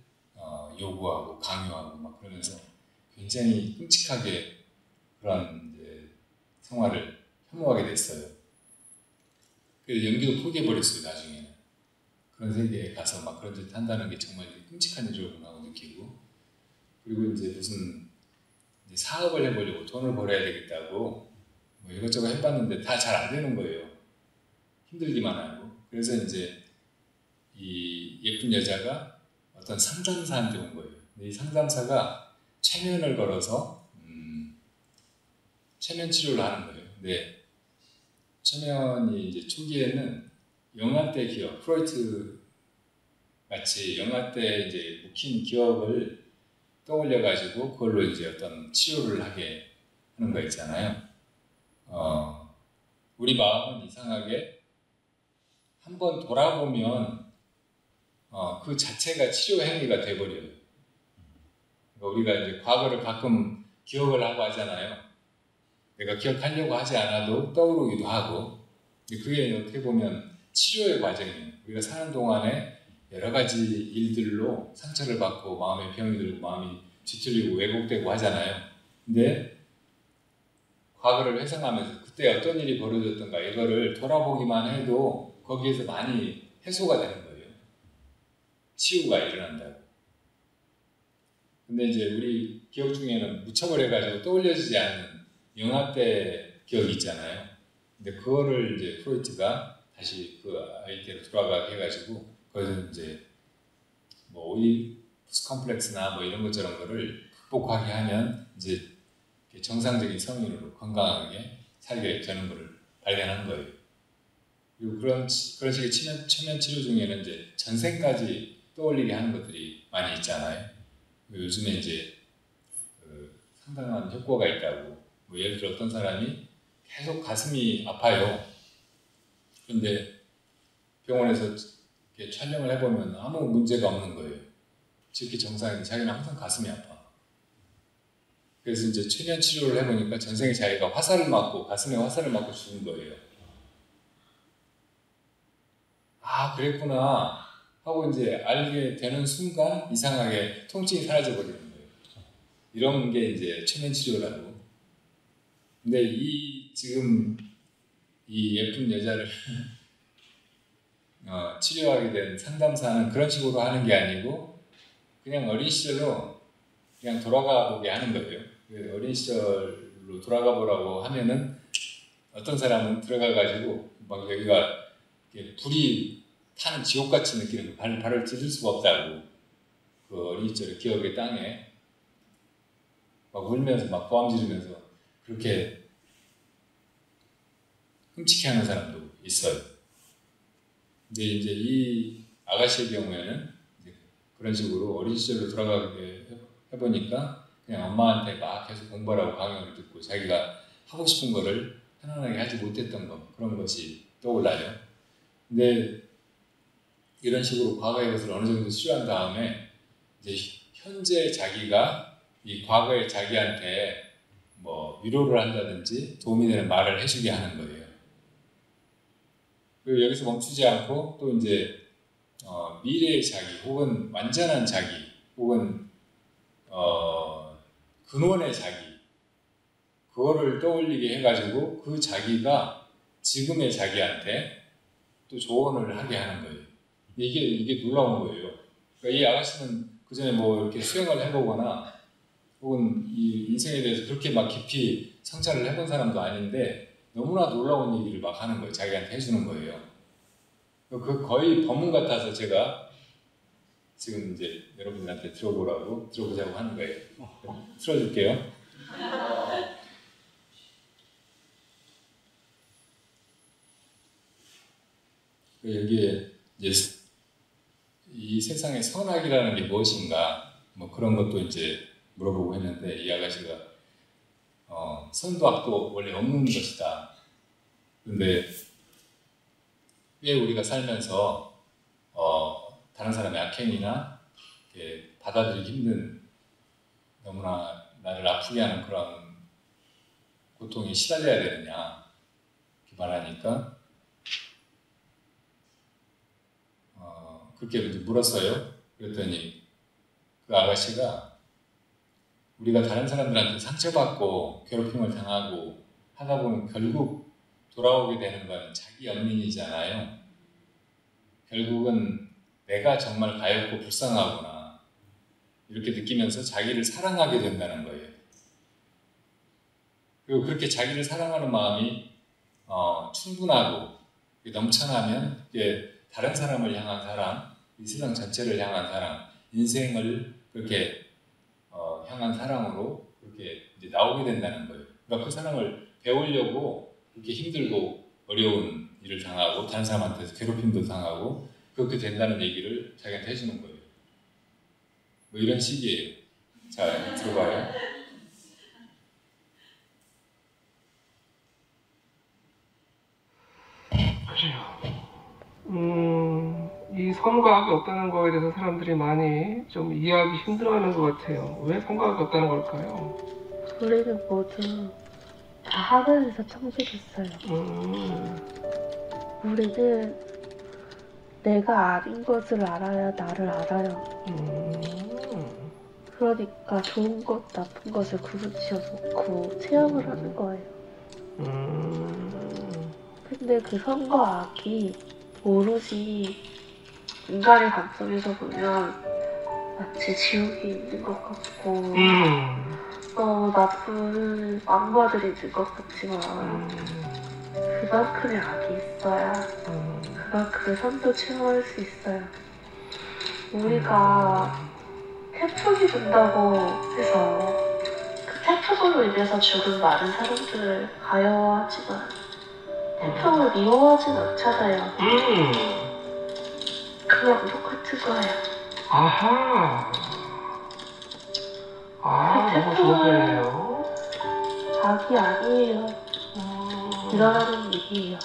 요구하고 강요하고 막 그러면서 굉장히 끔찍하게 그런 이제 생활을 혐오하게 됐어요. 그래서 연기도 포기해버렸어요, 나중에는. 그런 세계에 가서 막 그런 짓 한다는 게 정말 끔찍한 일이구나 하고 느끼고. 그리고 이제 무슨 이제 사업을 해보려고 돈을 벌어야 되겠다고 뭐 이것저것 해봤는데 다 잘 안 되는 거예요. 힘들기만 하고. 그래서 이제 이 예쁜 여자가 어떤 상담사한테 온 거예요. 근데 이 상담사가 최면을 걸어서 최면 치료를 하는 거예요. 근데 최면이 이제 초기에는 영아 때 기억, 프로이트 같이 영아 때 이제 묵힌 기억을 떠올려 가지고 그걸로 이제 어떤 치료를 하게 하는 거 있잖아요. 우리 마음은 이상하게 한번 돌아보면 그 자체가 치료 행위가 돼버려요. 그러니까 우리가 이제 과거를 가끔 기억을 하고 하잖아요. 내가 기억하려고 하지 않아도 떠오르기도 하고. 그게 어떻게 보면 치료의 과정이에요. 우리가 사는 동안에 여러 가지 일들로 상처를 받고 마음에 병이 들고 마음이 뒤틀리고 왜곡되고 하잖아요. 근데 과거를 회상하면서 그때 어떤 일이 벌어졌던가 이거를 돌아보기만 해도 거기에서 많이 해소가 되는 거예요. 치유가 일어난다고. 근데 이제 우리 기억 중에는 묻혀버려가지고 떠올려지지 않는 영아 때 기억이 있잖아요. 근데 그거를 이제 프로이트가 다시 그 아이때로 돌아가게 해가지고 거기서 이제 뭐 오이디푸스 컴플렉스나 뭐 이런 것처럼 거를 극복하게 하면 이제 정상적인 성인으로 건강하게 살게 되는 것을 발견한 거예요. 그리고 그런 식의 최면 치료 중에는 이제 전생까지 떠올리게 하는 것들이 많이 있잖아요. 요즘에 이제 상당한 효과가 있다고. 뭐 예를 들어 어떤 사람이 계속 가슴이 아파요. 근데 병원에서 이렇게 촬영을 해보면 아무 문제가 없는 거예요. 지극히 정상인데 자기는 항상 가슴이 아파. 그래서 이제 최면 치료를 해보니까 전생에 자기가 화살을 맞고 가슴에 화살을 맞고 죽은 거예요. 아, 그랬구나 하고 이제 알게 되는 순간 이상하게 통증이 사라져 버리는 거예요. 이런 게 이제 최면 치료라고. 근데 지금 이 예쁜 여자를 치료하게 된 상담사는 그런 식으로 하는 게 아니고 그냥 어린 시절로 그냥 돌아가 보게 하는 거예요. 어린 시절로 돌아가 보라고 하면은 어떤 사람은 들어가 가지고 막 여기가 불이 타는 지옥같이 느끼는 거, 발을 딛을 수가 없다고. 그 어린 시절의 기억의 땅에 막 울면서 막 고함 지르면서 그렇게 끔찍해하는 사람도 있어요. 근데 이제 이 아가씨의 경우에는 이제 그런 식으로 어린 시절로 돌아가게 해보니까 그냥 엄마한테 막 계속 공부하라고 강요를 듣고 자기가 하고 싶은 거를 편안하게 하지 못했던 것, 그런 것이 떠올라요. 근데 이런 식으로 과거의 것을 어느 정도 치유한 다음에 이제 현재 자기가 이 과거의 자기한테 뭐 위로를 한다든지 도움이 되는 말을 해주게 하는 거예요. 그리고 여기서 멈추지 않고 또 이제 미래의 자기 혹은 완전한 자기 혹은 근원의 자기 그거를 떠올리게 해가지고 그 자기가 지금의 자기한테 또 조언을 하게 하는 거예요. 이게 놀라운 거예요. 그러니까 이 아가씨는 그 전에 뭐 이렇게 수행을 해보거나 혹은 이 인생에 대해서 그렇게 막 깊이 성찰을 해본 사람도 아닌데 너무나 놀라운 얘기를 막 하는 거예요. 자기한테 해주는 거예요. 그 거의 법문 같아서 제가 지금 이제 여러분들한테 들어보자고 하는 거예요. 틀어줄게요. 여기에 이제 이 세상의 선악이라는 게 무엇인가 뭐 그런 것도 이제 물어보고 했는데 이 아가씨가 선도 악도 원래 없는 것이다. 그런데 왜 우리가 살면서 다른 사람의 악행이나 받아들이기 힘든 너무나 나를 아프게 하는 그런 고통에 시달려야 되느냐 이렇게 말하니까 그렇게 물었어요. 그랬더니 그 아가씨가 우리가 다른 사람들한테 상처받고 괴롭힘을 당하고 하다 보면 결국 돌아오게 되는 건 자기 연민이잖아요. 결국은 내가 정말 가엾고 불쌍하구나 이렇게 느끼면서 자기를 사랑하게 된다는 거예요. 그리고 그렇게 자기를 사랑하는 마음이 충분하고 넘쳐나면 다른 사람을 향한 사랑, 이 세상 전체를 향한 사랑, 인생을 그렇게 향한 사랑으로 그렇게 이제 나오게 된다는 거예요. 그러니까 그 사랑을 배우려고 그렇게 힘들고 어려운 일을 당하고 다른 사람한테서 괴롭힘도 당하고 그렇게 된다는 얘기를 자기한테 해주는 거예요. 뭐 이런 식이에요. 자, 들어봐요. 그래요. 이 선과학이 없다는 거에 대해서 사람들이 많이 좀 이해하기 힘들어하는 것 같아요. 왜 선과학이 없다는 걸까요? 우리는 모두 다 하늘에서 창조됐어요. 우리는 내가 아닌 것을 알아야 나를 알아요. 그러니까 좋은 것, 나쁜 것을 구분지어 놓고 체험을 하는 거예요. 근데 그 선과 악이 오로지 인간의 관점에서 보면 마치 지옥이 있는 것 같고 나쁜 악마들이 있는 것 같지만 그만큼의 악이 있어야 그만큼의 선도 체험할 수 있어요. 우리가 태풍이 분다고 해서 그 태풍으로 인해서 죽은 많은 사람들을 가여하지만 태풍을 미워하진 않잖아요. 그냥 똑같은 거예요. 아하. 너무 좋은 표현이에요. 악이 아니에요. 일어나는 일이에요.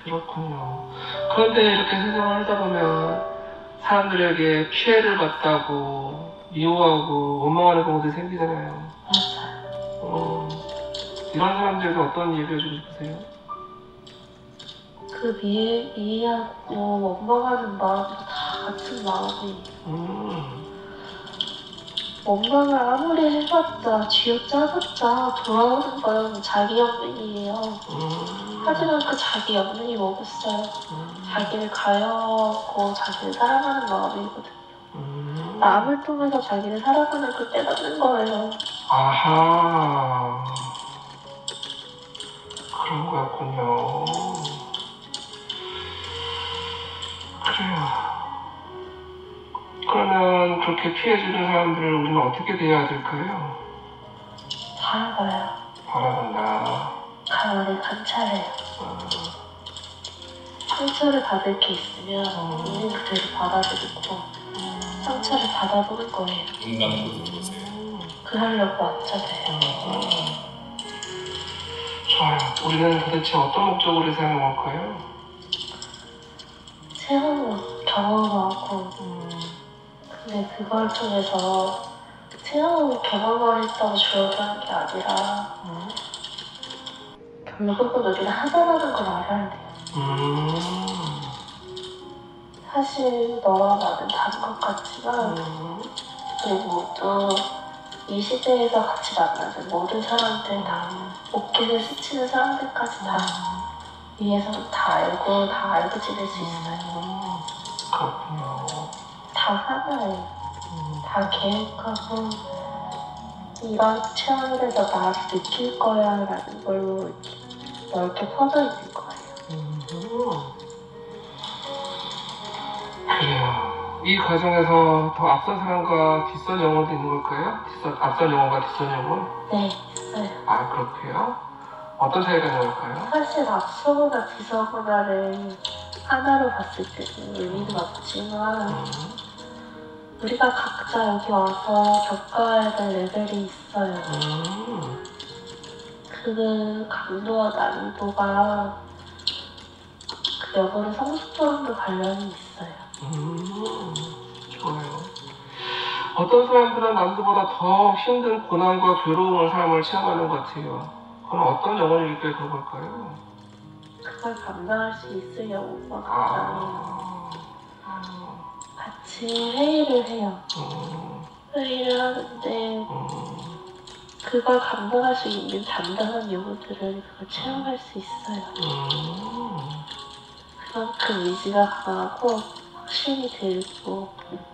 그렇군요. 그런데 이렇게 세상을 하다 보면 사람들에게 피해를 받다고 미워하고 원망하는 경우들이 생기잖아요. 맞아요. 이런 사람들에게 어떤 얘기를 해주고 싶으세요? 그 이해하고 원망하는 마음도 다 같은 마음이에요. 원망을 아무리 해봤자 쥐어짜봤자 돌아오는 건 자기 연민이에요. 하지만 그 자기 연민이 뭐겠어요? 자기를 가여하고 자기를 사랑하는 마음이거든요. 남을 통해서 자기를 사랑하는 걸 깨닫는 거예요. 아하. 그런 거였군요. 그래요. 그러면 그렇게 피해주는 사람들을 우리는 어떻게 대해야 될까요? 바라봐요. 바라본다. 가만히 관찰해요. 상처를 받을 게 있으면 있는 그대로 받아들이고 상처를 받아보는 거예요. 눈 감고 들어보세요. 그러려고 앉아서요. 좋아요. 우리는 도대체 어떤 목적으로 이 세상에 온 걸까요? 체험을 경험하고 근데 그걸 통해서 체험을 경험을 했다고 졸업하는 게 아니라 결국은 우리는 하나라는 걸 알아야 돼요. 사실 너와 나는 다른 것 같지만 우리 모두 이 시대에서 같이 만나는 모든 사람들 다 옷깃을 스치는 사람들까지 다 위에서는 다 알고 지낼 수 있어요. 그렇군요. 다 하나예요. 다 계획하고 이런 체험을 해서 나도 느낄 거야 라는 걸로 이렇게 넓게 퍼져 있는 거예요. 그래요. 이 과정에서 더 앞선 사람과 뒷선 영혼도 있는 걸까요? 앞선 영혼과 뒷선 영혼? 네, 있어요. 아, 그렇게요? 어떤 차이가 있는 걸까요? 사실 앞서거나 뒤서거나를 하나로 봤을 때는 의미는 없지만 우리가 각자 여기 와서 겪어야 될 레벨이 있어요. 그 강도와 난이도가 그 영혼의 성숙도랑도 관련이 있어요. 좋아요. 어떤 사람들은 남들보다 더 힘든 고난과 괴로움을 삶을 체험하는 것 같아요. 그럼 어떤 영혼일까요? 그런 걸까요? 그걸 감당할 수 있을 영혼과 같잖아요. 같이 회의를 해요. 회의를 하는데 그걸 감당할 수 있는 단단한 영혼들은 그걸 체험할 수 있어요. 그만큼 의지가 강하고 확신이 들고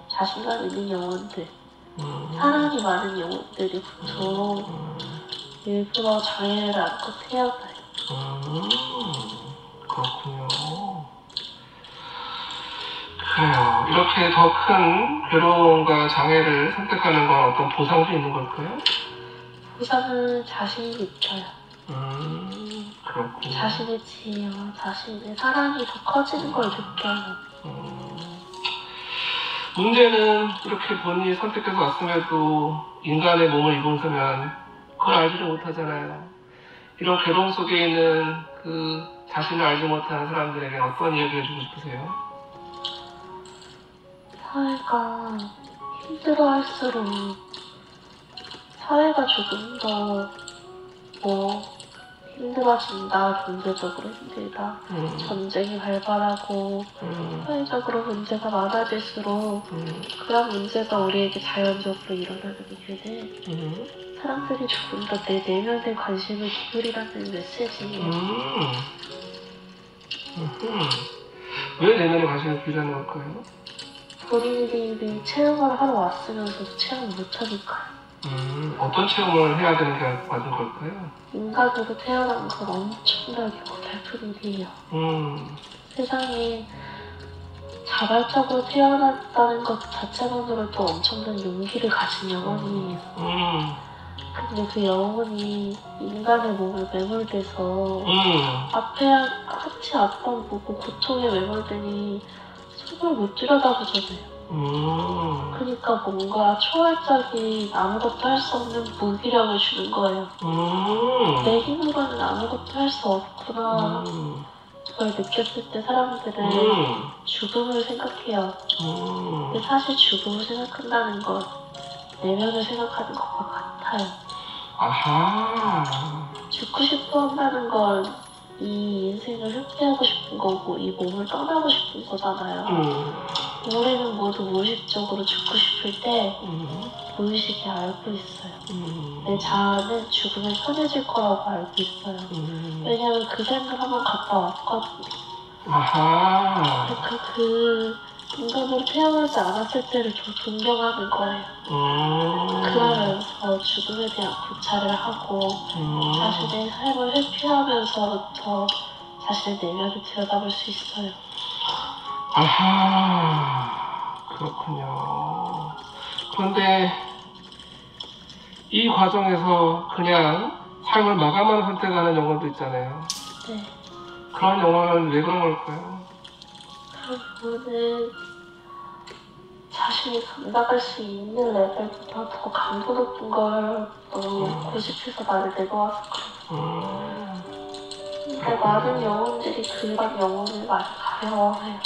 자신감 있는 영혼들, 사랑이 많은 영혼들이 보통 일부러 장애를 안고 태어나요. 그렇군요. 그래요. 이렇게 더 큰 괴로움과 장애를 선택하는 건 어떤 보상도 있는 걸까요? 보상은 자신이 느껴요. 그렇군요. 자신의 지혜와 자신의 사랑이 더 커지는 걸 느껴요. 문제는 이렇게 본인이 선택해서 왔음에도 인간의 몸을 입으면 그걸 알지를 못하잖아요. 이런 괴로움 속에 있는 그 자신을 알지 못하는 사람들에게 어떤 이야기 해주고 싶으세요? 사회가 힘들어할수록 사회가 조금 더 힘들어진다, 경제적으로 힘들다, 전쟁이 발발하고 사회적으로 문제가 많아질수록 그런 문제가 우리에게 자연적으로 일어나는 이유는 사람들이 조금 더 내 내면에 관심을 기울이라는 메시지예요. 왜 내면에 관심을 기울이는 걸까요? 본인들이 체험을 하러 왔으면서도 체험을 못하니까요. 어떤 체험을 해야 되는 게 맞는 걸까요? 인간으로 태어난 건 엄청나게 고달픈 일이에요. 세상에 자발적으로 태어났다는 것 자체만으로도 엄청난 용기를 가진 영혼이에요. 근데 그 영혼이 인간의 몸에 매몰돼서 앞에 한치 앞만 보고 고통에 매몰되니 손을 못 들여다보잖아요. 그러니까 뭔가 초월적인 아무것도 할 수 없는 무기력을 주는 거예요. 내 힘으로는 아무것도 할 수 없구나. 그걸 느꼈을 때 사람들은 죽음을 생각해요. 근데 사실 죽음을 생각한다는 건 내면을 생각하는 것과 같아요. 아하. 죽고 싶어 한다는 건 이 인생을 회피하고 싶은 거고 이 몸을 떠나고 싶은 거잖아요. 우리는 모두 무의식적으로 죽고 싶을 때 무의식이 알고 있어요. 내 자아는 죽으면 편해질 거라고 알고 있어요. 왜냐면 그 생을 한번 갔다 왔거든요. 아하. 그러니까 그 인간으로 태어나지 않았을 때를 더 존경하는 거예요. 그러면서 죽음에 대한 고찰을 하고 자신의 삶을 회피하면서부터 자신의 내면을 들여다볼 수 있어요. 아하. 그렇군요. 그런데 이 과정에서 그냥 삶을 마감하는 선택하는 영혼도 있잖아요. 네. 그런 영혼은 왜 그런 걸까요? 그런 부분은 자신이 감당할 수 있는 레벨보다 더 강도 높은 걸 너무 고집해서 나를 내놓아서 그래요. 근데 많은 영혼들이 그런 영혼을 많이 가려워해요.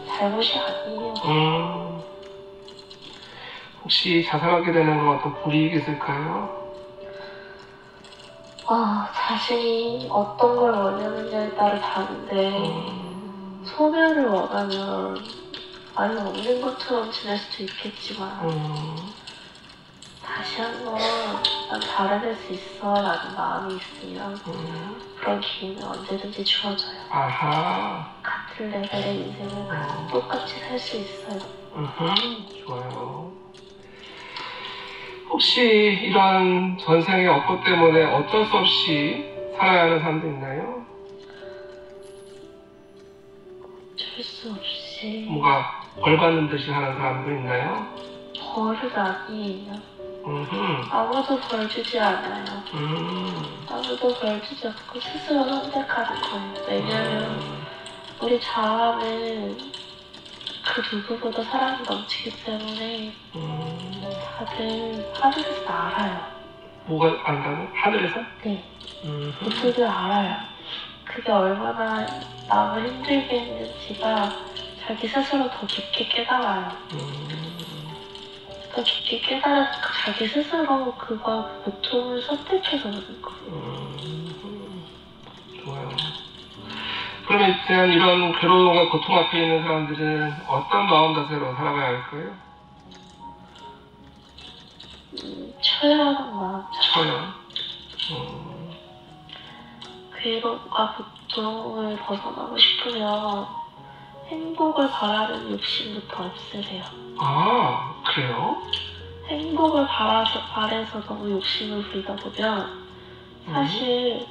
잘못이 아니에요. 혹시 자살하게 되는 건 어떤 불이익이 있을까요? 자신이 어떤 걸 원하느냐에 따라 다른데 소멸을 원하면 아예 없는 것처럼 지낼 수도 있겠지만 다시 한번 난 잘해낼 수 있어 라는 마음이 있으면 그런 기회는 언제든지 주어져요. 아하. 같은 레벨의 인생을 똑같이 살 수 있어요. 좋아요. 혹시 이런 전생의 업보 때문에 어쩔 수 없이 살아야 하는 사람도 있나요? 어쩔 수 없이 뭔가 벌 받는 듯이 하는 사람도 있나요? 벌은 아니에요. 아무도 벌 주지 않아요. 아무도 벌 주지 않고 스스로 선택하는 거예요. 왜냐면 우리 자아는 그 누구보다 사랑이 넘치기 때문에 다들 하늘에서 알아요. 뭐가 안다고? 하늘에서? 네. 모두들 알아요. 그게 얼마나 남을 힘들게 했는지가 자기 스스로 더 깊게 깨달아요. 더 깊게 깨달으니까 자기 스스로 그거 고통을 선택해서 오는 거예요. 좋아요. 그러면 일단 이런 괴로움과 고통 앞에 있는 사람들은 어떤 마음 자세로 살아가야 할까요? 처연한 마음 자세. 처연. 괴로움과 고통을 벗어나고 싶으면 행복을 바라는 욕심부터 없애세요. 아, 그래요? 행복을 바래서 너무 욕심을 부리다 보면 사실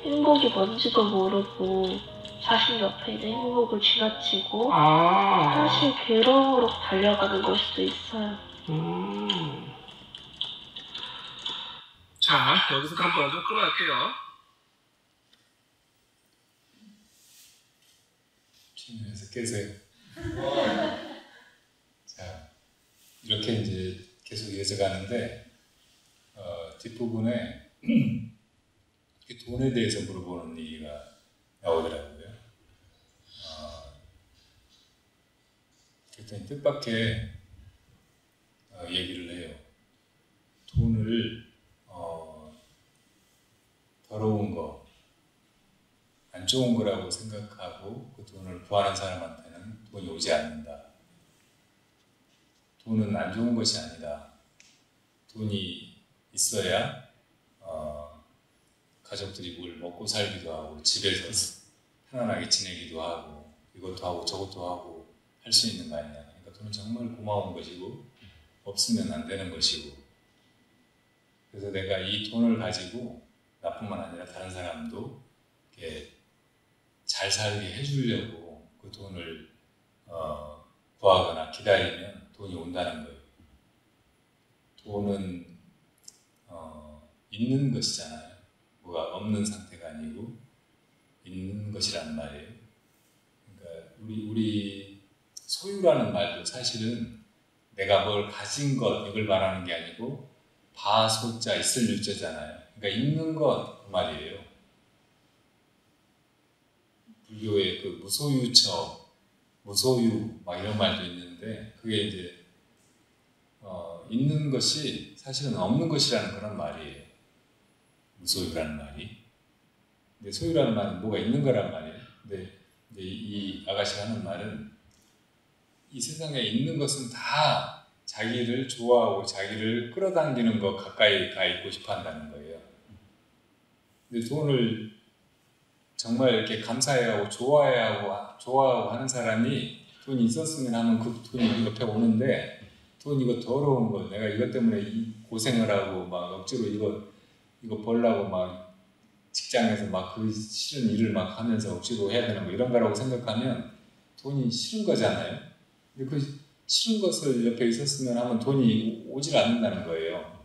행복이 뭔지도 모르고 자신 옆에 있는 행복을 지나치고 사실 괴로움으로 달려가는 걸 수도 있어요. 자, 여기서 한번 좀 끊어갈게요. 침대에서 깨세요. 자, 이렇게 이제 계속 이어져 가는데 뒷부분에 돈에 대해서 물어보는 얘기가 나오더라고요. 그랬더니 뜻밖의 얘기를 해요. 돈을 더러운 거, 안 좋은 거라고 생각하고 그 돈을 구하는 사람한테는 돈이 오지 않는다. 돈은 안 좋은 것이 아니다. 돈이 있어야 가족들이 뭘 먹고 살기도 하고 집에서 편안하게 지내기도 하고 이것도 하고 저것도 하고 할 수 있는 거 아니냐. 그러니까 돈은 정말 고마운 것이고 없으면 안 되는 것이고 그래서 내가 이 돈을 가지고 나뿐만 아니라 다른 사람도 이렇게 잘 살게 해주려고 그 돈을 구하거나 기다리면 돈이 온다는 거예요. 돈은 있는 것이잖아요. 뭐가 없는 상태가 아니고 있는 것이란 말이에요. 그러니까 우리 소유라는 말도 사실은 내가 뭘 가진 것 이걸 말하는 게 아니고 바소자 있을 유자잖아요. 그러니까 있는 것 그 말이에요. 불교의 그 무소유처, 무소유 막 이런 말도 있는데 그게 이제 있는 것이 사실은 없는 것이라는 그런 말이에요. 무소유라는 말이. 근데 소유라는 말은 뭐가 있는 거란 말이에요. 근데 이 아가씨가 하는 말은 이 세상에 있는 것은 다 자기를 좋아하고 자기를 끌어당기는 것 가까이 가 있고 싶어 한다는 거예요. 근데 돈을 정말 이렇게 감사해하고 좋아하고 하는 사람이 돈이 있었으면 하면 그 돈이 옆에 오는데 돈 이거 더러운 거 내가 이것 때문에 고생을 하고 막 억지로 이거 벌려고 막 직장에서 막 그 싫은 일을 막 하면서 억지로 해야 되는 거 이런 거라고 생각하면 돈이 싫은 거잖아요. 근데 그 싫은 것을 옆에 있었으면 하면 돈이 오질 않는다는 거예요.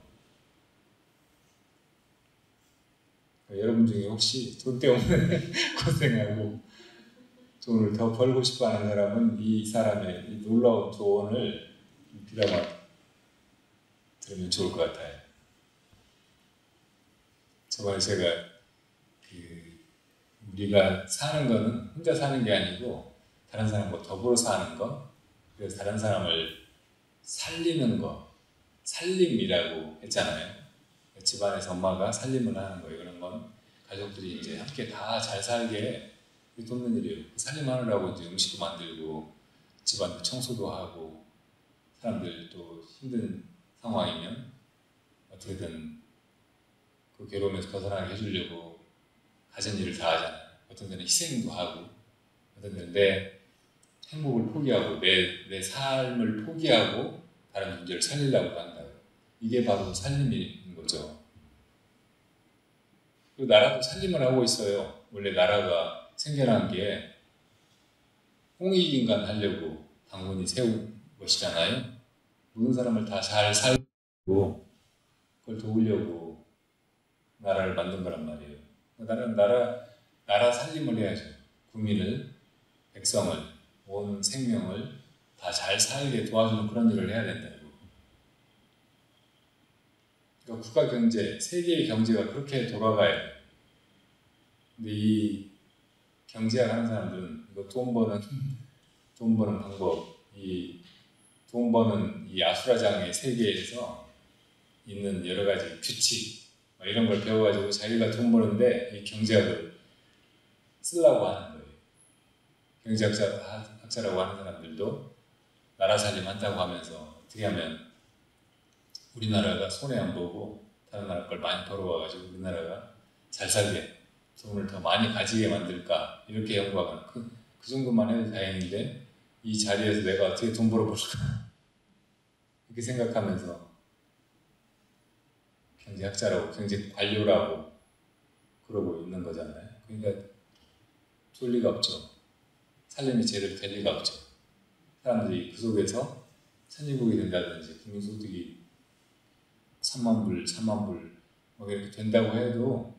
여러분 중에 혹시 돈 때문에 고생하고 돈을 더 벌고 싶어 하는 사람은 이 사람의 이 놀라운 조언을 귀담아 들으면 좋을 것 같아요. 저번에 제가 우리가 사는 거는 혼자 사는 게 아니고 다른 사람과 더불어 사는 거, 그래서 다른 사람을 살리는 거, 살림이라고 했잖아요. 집안에서 엄마가 살림을 하는 거예요. 그런 건 가족들이 이제 함께 다 잘 살게 돕는 일이에요. 살림하느라고 이제 음식도 만들고 집안도 청소도 하고 사람들 또 힘든 상황이면 어떻게든 그 괴로움에서 벗어나게 해주려고 가진 일을 다 하잖아요. 어떤 데는 희생도 하고, 어떤 데는 내 행복을 포기하고, 내 삶을 포기하고 다른 존재를 살리려고 한다. 이게 바로 살림인 거죠. 그리고 나라도 살림을 하고 있어요. 원래 나라가 생겨난 게 홍익인간 하려고 당군이 세운 것이잖아요. 모든 사람을 다 잘 살고 그걸 도우려고 나라를 만든 거란 말이에요. 나라 살림을 해야죠. 국민을, 백성을, 온 생명을 다 잘 살게 도와주는 그런 일을 해야 된다고. 그러니까 국가 경제, 세계의 경제가 그렇게 돌아가야 돼요. 근데 이 경제학 하는 사람들은 이거 돈 버는 방법, 이 돈 버는 이 아수라장의 세계에서 있는 여러 가지 규칙, 이런 걸 배워가지고 자기가 돈 버는데 이 경제학을 쓰려고 하는 거예요. 경제학자라고 하는 사람들도 나라 살림 한다고 하면서 어떻게 하면 우리나라가 손해 안 보고 다른 나라 걸 많이 벌어와가지고 우리나라가 잘 살게, 돈을 더 많이 가지게 만들까, 이렇게 연구하거나 그 정도만 해도 다행인데 이 자리에서 내가 어떻게 돈 벌어볼까 이렇게 생각하면서 경제학자라고 경제관료라고 그러고 있는 거잖아요. 그러니까 될 리가 없죠. 살림이 제대로 될 리가 없죠. 사람들이 그 속에서 선진국이 된다든지 국민소득이 3만 불, 4만 불 이렇게 된다고 해도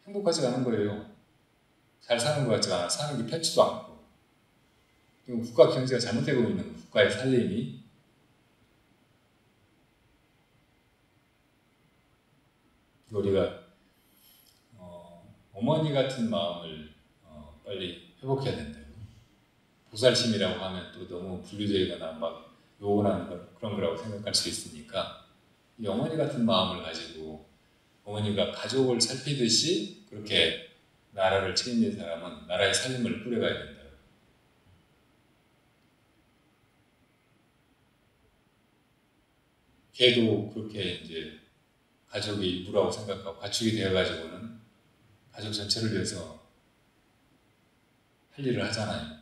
행복하지가 않은 거예요. 잘 사는 것 같지가 않아. 사는 게 편치도 않고. 그리고 국가 경제가 잘못되고 있는 국가의 살림이 우리가 어머니 같은 마음을 빨리 회복해야 된다고. 보살심이라고 하면 또 너무 분류되거나 막 요원하는 그런 거라고 생각할 수 있으니까 이 어머니 같은 마음을 가지고 어머니가 가족을 살피듯이 그렇게 나라를 책임진 사람은 나라의 살림을 꾸려가야 된다. 걔도 그렇게 이제 가족의 일부라고 생각하고 가축이 되어가지고는 가족 전체를 위해서 할 일을 하잖아요.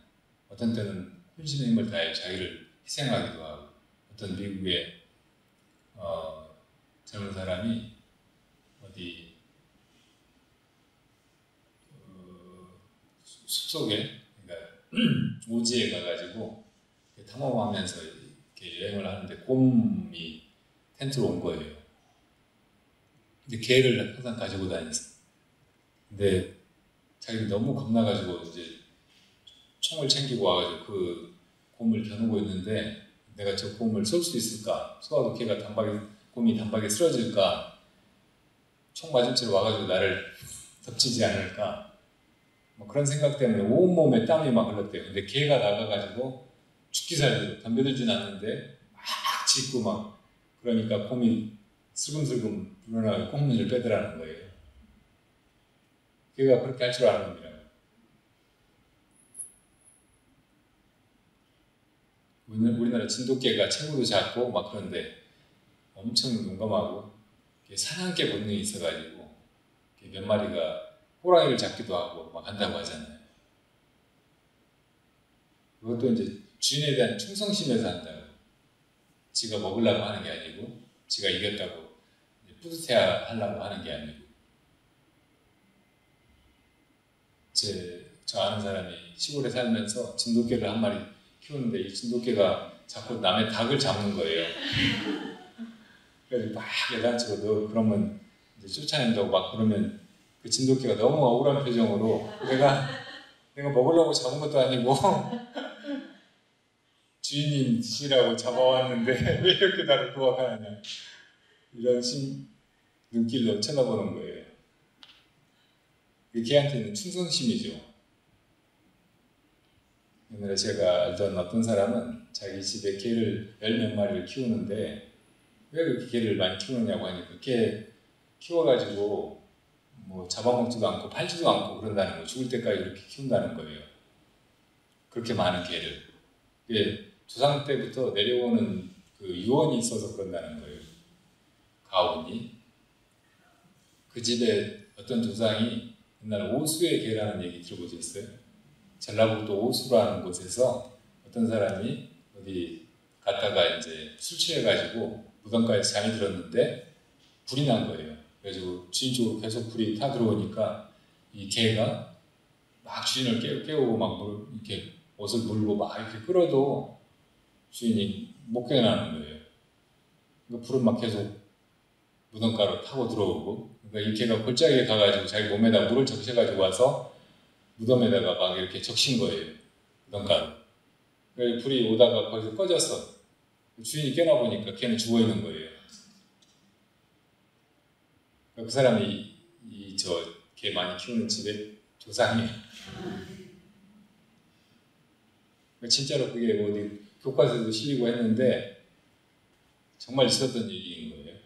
어떤 때는 혼신의 힘을 다해 자기를 희생하기도 하고, 어떤 미국의 젊은 사람이 어디 숲속에, 그러니까 오지에 가가지고 탐험하면서 이렇게 여행을 하는데 곰이 텐트로 온 거예요. 근데 개를 항상 가지고 다녔어. 근데 자기는 너무 겁나가지고 이제 총을 챙기고 와가지고 그 곰을 겨누고 있는데 내가 저 곰을 쏠 수 있을까? 쏘아도 걔가 곰이 단박에 쓰러질까? 총 맞은 채로 와가지고 나를 덮치지 않을까? 뭐 그런 생각 때문에 온몸에 땀이 막 흘렀대요. 근데 걔가 나가가지고 죽기 살기로 덤벼들진 않는데 막 짖고 막 그러니까 곰이 슬금슬금 불어나고 꽁무니를 빼더라는 거예요. 걔가 그렇게 할 줄 아는 놈이라고. 우리나라 진돗개가 체구도 작고 막 그런데 엄청 용감하고 사냥개 본능이 있어가지고 몇 마리가 호랑이를 잡기도 하고 막 한다고 하잖아요. 그것도 이제 주인에 대한 충성심에서 한다고. 지가 먹으려고 하는 게 아니고 지가 이겼다고 뿌듯해야 하려고 하는 게 아니고. 저 아는 사람이 시골에 살면서 진돗개를 한 마리 키우는데 이 진돗개가 자꾸 남의 닭을 잡는 거예요. 그래서 막 야단치고 너 그러면 이제 쫓아낸다고 막 그러면 그 진돗개가 너무 억울한 표정으로 내가 먹으려고 잡은 것도 아니고 주인님 드시라고 잡아왔는데 왜 이렇게 나를 구박하느냐 이런 눈길로 쳐다보는 거예요. 걔한테는 충성심이죠. 옛날에 제가 알던 어떤 사람은 자기 집에 개를 10몇 마리를 키우는데 왜 그렇게 개를 많이 키우느냐고 하니까 개 키워가지고 뭐 잡아먹지도 않고 팔지도 않고 그런다는 거예요. 죽을 때까지 그렇게 키운다는 거예요. 그렇게 많은 개를. 그게 조상 때부터 내려오는 그 유언이 있어서 그런다는 거예요. 가오니 그 집에 어떤 조상이 옛날 오수의 개라는 얘기 들어보셨어요? 전라북도 오수라는 곳에서 어떤 사람이 어디 갔다가 이제 술 취해가지고 무덤가에 잠이 들었는데 불이 난 거예요. 그래가지고 주인 쪽으로 계속 불이 타 들어오니까 이 개가 막 주인을 깨우고 막 이렇게 옷을 물고 막 이렇게 끌어도 주인이 못 깨어나는 거예요. 그러니까 불은 막 계속 무덤가로 타고 들어오고, 그러니까 이 개가 골짜기에 가가지고 자기 몸에다 물을 적셔가지고 와서 무덤에다가 막 이렇게 적신 거예요. 무덤가로. 그래서 불이 오다가 거기서 꺼졌어. 주인이 깨나 보니까 걔는 죽어 있는 거예요. 그 사람이 저 개 많이 키우는 집의 조상이에요. 진짜로 그게 어디 교과서에도 실리고 했는데 정말 있었던 얘기인 거예요.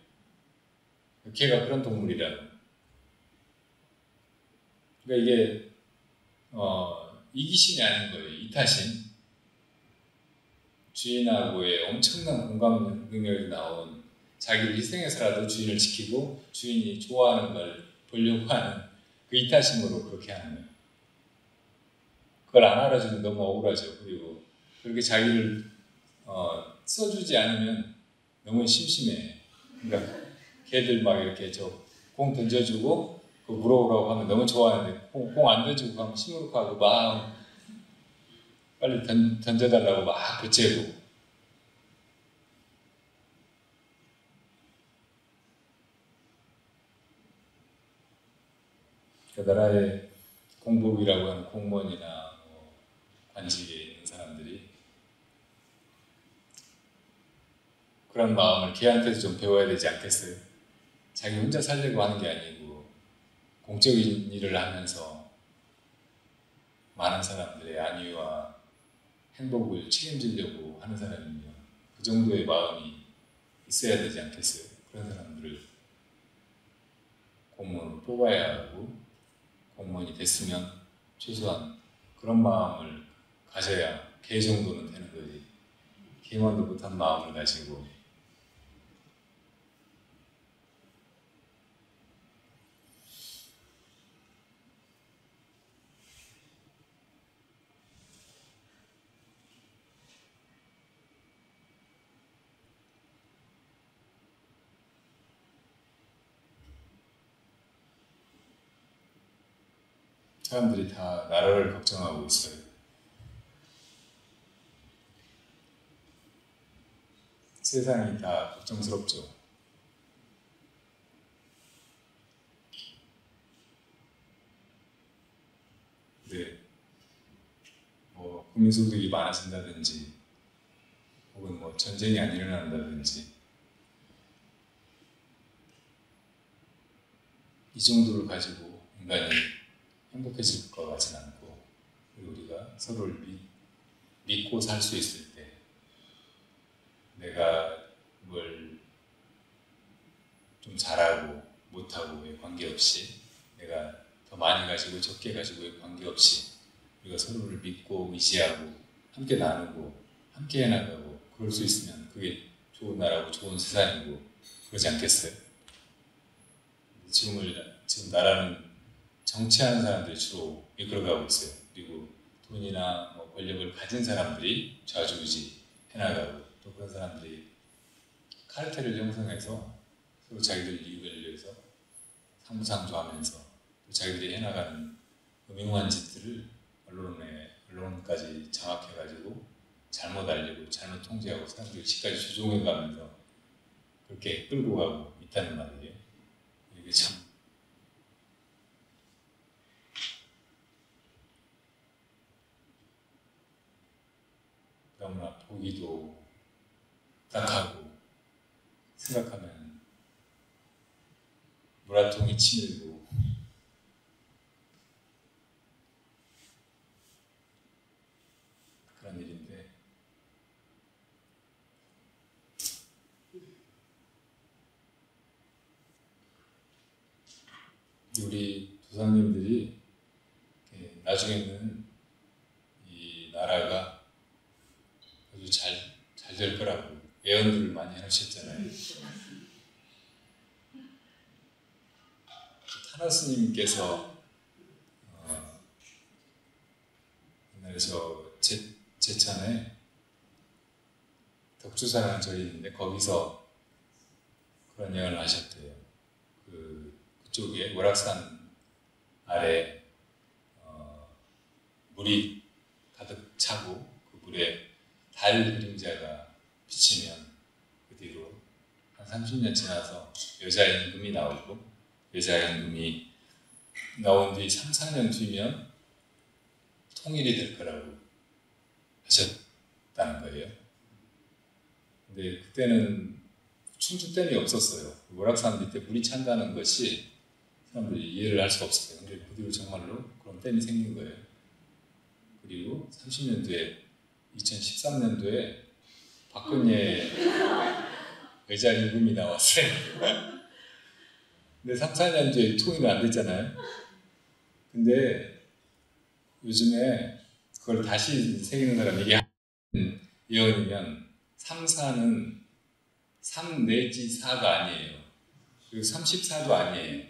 개가 그런 동물이라고. 그러니까 이게 이기심이 아닌 거예요. 이타심. 주인하고의 엄청난 공감 능력이 나온, 자기를 희생해서라도 주인을 지키고 주인이 좋아하는 걸 보려고 하는 그 이타심으로 그렇게 하는 거예요. 그걸 안 알아주면 너무 억울하죠. 그리고 그렇게 자기를 써주지 않으면 너무 심심해. 그러니까 걔들 막 이렇게 공 던져주고 그 물어오라고 하면 너무 좋아하는데 공 안 던지고 가면 시무룩하고 막 빨리 던져달라고 막 부채고. 그 나라의 공복이라고 하는 공무원이나 관직에 있는 사람들이 그런 마음을 걔한테도 좀 배워야 되지 않겠어요? 자기 혼자 살려고 하는 게 아니고 공적인 일을 하면서 많은 사람들의 안위와 행복을 책임지려고 하는 사람이면 그 정도의 마음이 있어야 되지 않겠어요? 그런 사람들을 공무원으로 뽑아야 하고, 공무원이 됐으면 최소한 그런 마음을 가져야 개 정도는 되는 거지. 개만도 못한 마음을 가지고 사람들이 다 나라를 걱정하고 있어요. 세상이 다 걱정스럽죠. 네, 국민소득이 많아진다든지, 혹은 전쟁이 안 일어난다든지, 이 정도를 가지고 인간이 행복해질 것 같진 않고, 그리고 우리가 서로를 믿고 살 수 있을 때, 내가 뭘 좀 잘하고 못하고에 관계없이, 내가 더 많이 가지고 적게 가지고에 관계없이 우리가 서로를 믿고 의지하고 함께 나누고 함께 해나가고 그럴 수 있으면 그게 좋은 나라고 좋은 세상이고 그러지 않겠어요? 지금 나라는 정치하는 사람들이 주로 이끌어가고 있어요. 그리고 돈이나 권력을 가진 사람들이 좌지우지 해나가고, 또 그런 사람들이 카르텔을 형성해서 서로 자기들 이익을 위해서 상부상조하면서 또 자기들이 해나가는 음흉한 짓들을 언론까지 장악해가지고 잘못 알리고 잘못 통제하고 사람들이 집까지 조종해가면서 그렇게 끌고 가고 있다는 말이에요. 이게 참 너무나 보기도 딱하고, 생각하면 물화통이 치밀고, 그런 일인데, 우리 조상님들이 나중에는 이 나라가 아주 잘 될 거라고 예언들을 많이 하셨잖아요. 하나스님께서 옛날에 제천에 덕주사라는 절이 있는데 거기서 그런 예언을 하셨대요. 그쪽에 월악산 아래 물이 가득 차고 그 물에 달 그림자가 비치면 그 뒤로 한 30년 지나서 여자 임금이 나오고 여자 임금이 나온 뒤 3, 4년 뒤면 통일이 될 거라고 하셨다는 거예요. 근데 그때는 충주댐이 없었어요. 월악산 밑에 물이 찬다는 것이 사람들이 이해를 할 수가 없었어요. 근데 그 뒤로 정말로 그런 댐이 생긴 거예요. 그리고 30년 뒤에 2013년도에 박근혜 여자 임금이 나왔어요. 근데 3, 4년 뒤에 통일은 안 됐잖아요. 근데 요즘에 그걸 다시 새기는 사람이 이게 예언이면 3, 4는 3 내지 4가 아니에요. 그리고 34도 아니에요.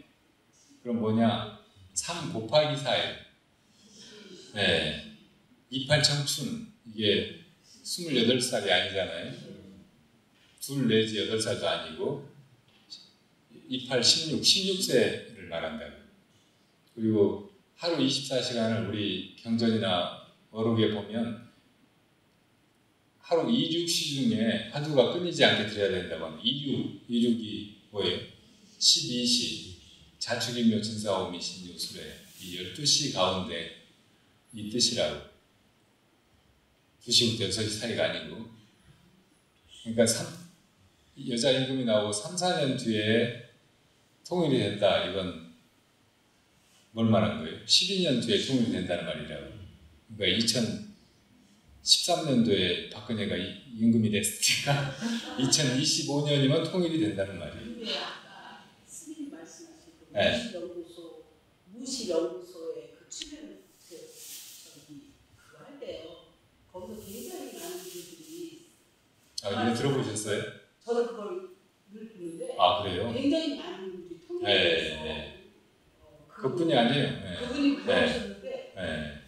그럼 뭐냐? 3 곱하기 4예요. 네. 28 청춘, 이게 28살이 아니잖아요. 2 내지 8살도 아니고 28, 16세를 말한다고. 그리고 하루 24시간을 우리 경전이나 어록에 보면 하루 2죽시 중에 화두가 끊이지 않게 들어야 된다고 합니다. 2죽이 뭐예요? 12시, 자축인묘 진사오미 신유술에 이 12시 가운데 이 뜻이라고. 2시부터 6시 사이가 아니고. 그러니까 여자 임금이 나오고 3, 4년 뒤에 통일이 된다. 이건 뭘 말한 거예요? 12년 뒤에 통일이 된다는 말이라고. 그러니까 2013년도에 박근혜가 임금이 됐으니까 2025년이면 통일이 된다는 말이에요. 근데 아까 스님 말씀하신 그 네. 무식연구소에 그 출연 그거 할 때요. 거기서 굉장히 많은 분들이 이거 들어보셨어요? 저는 그걸 늘 보는데 그래요? 굉장히 많은 분들이 통일해서 네. 그뿐이 아니에요. 네. 그분이 그러셨는데 네.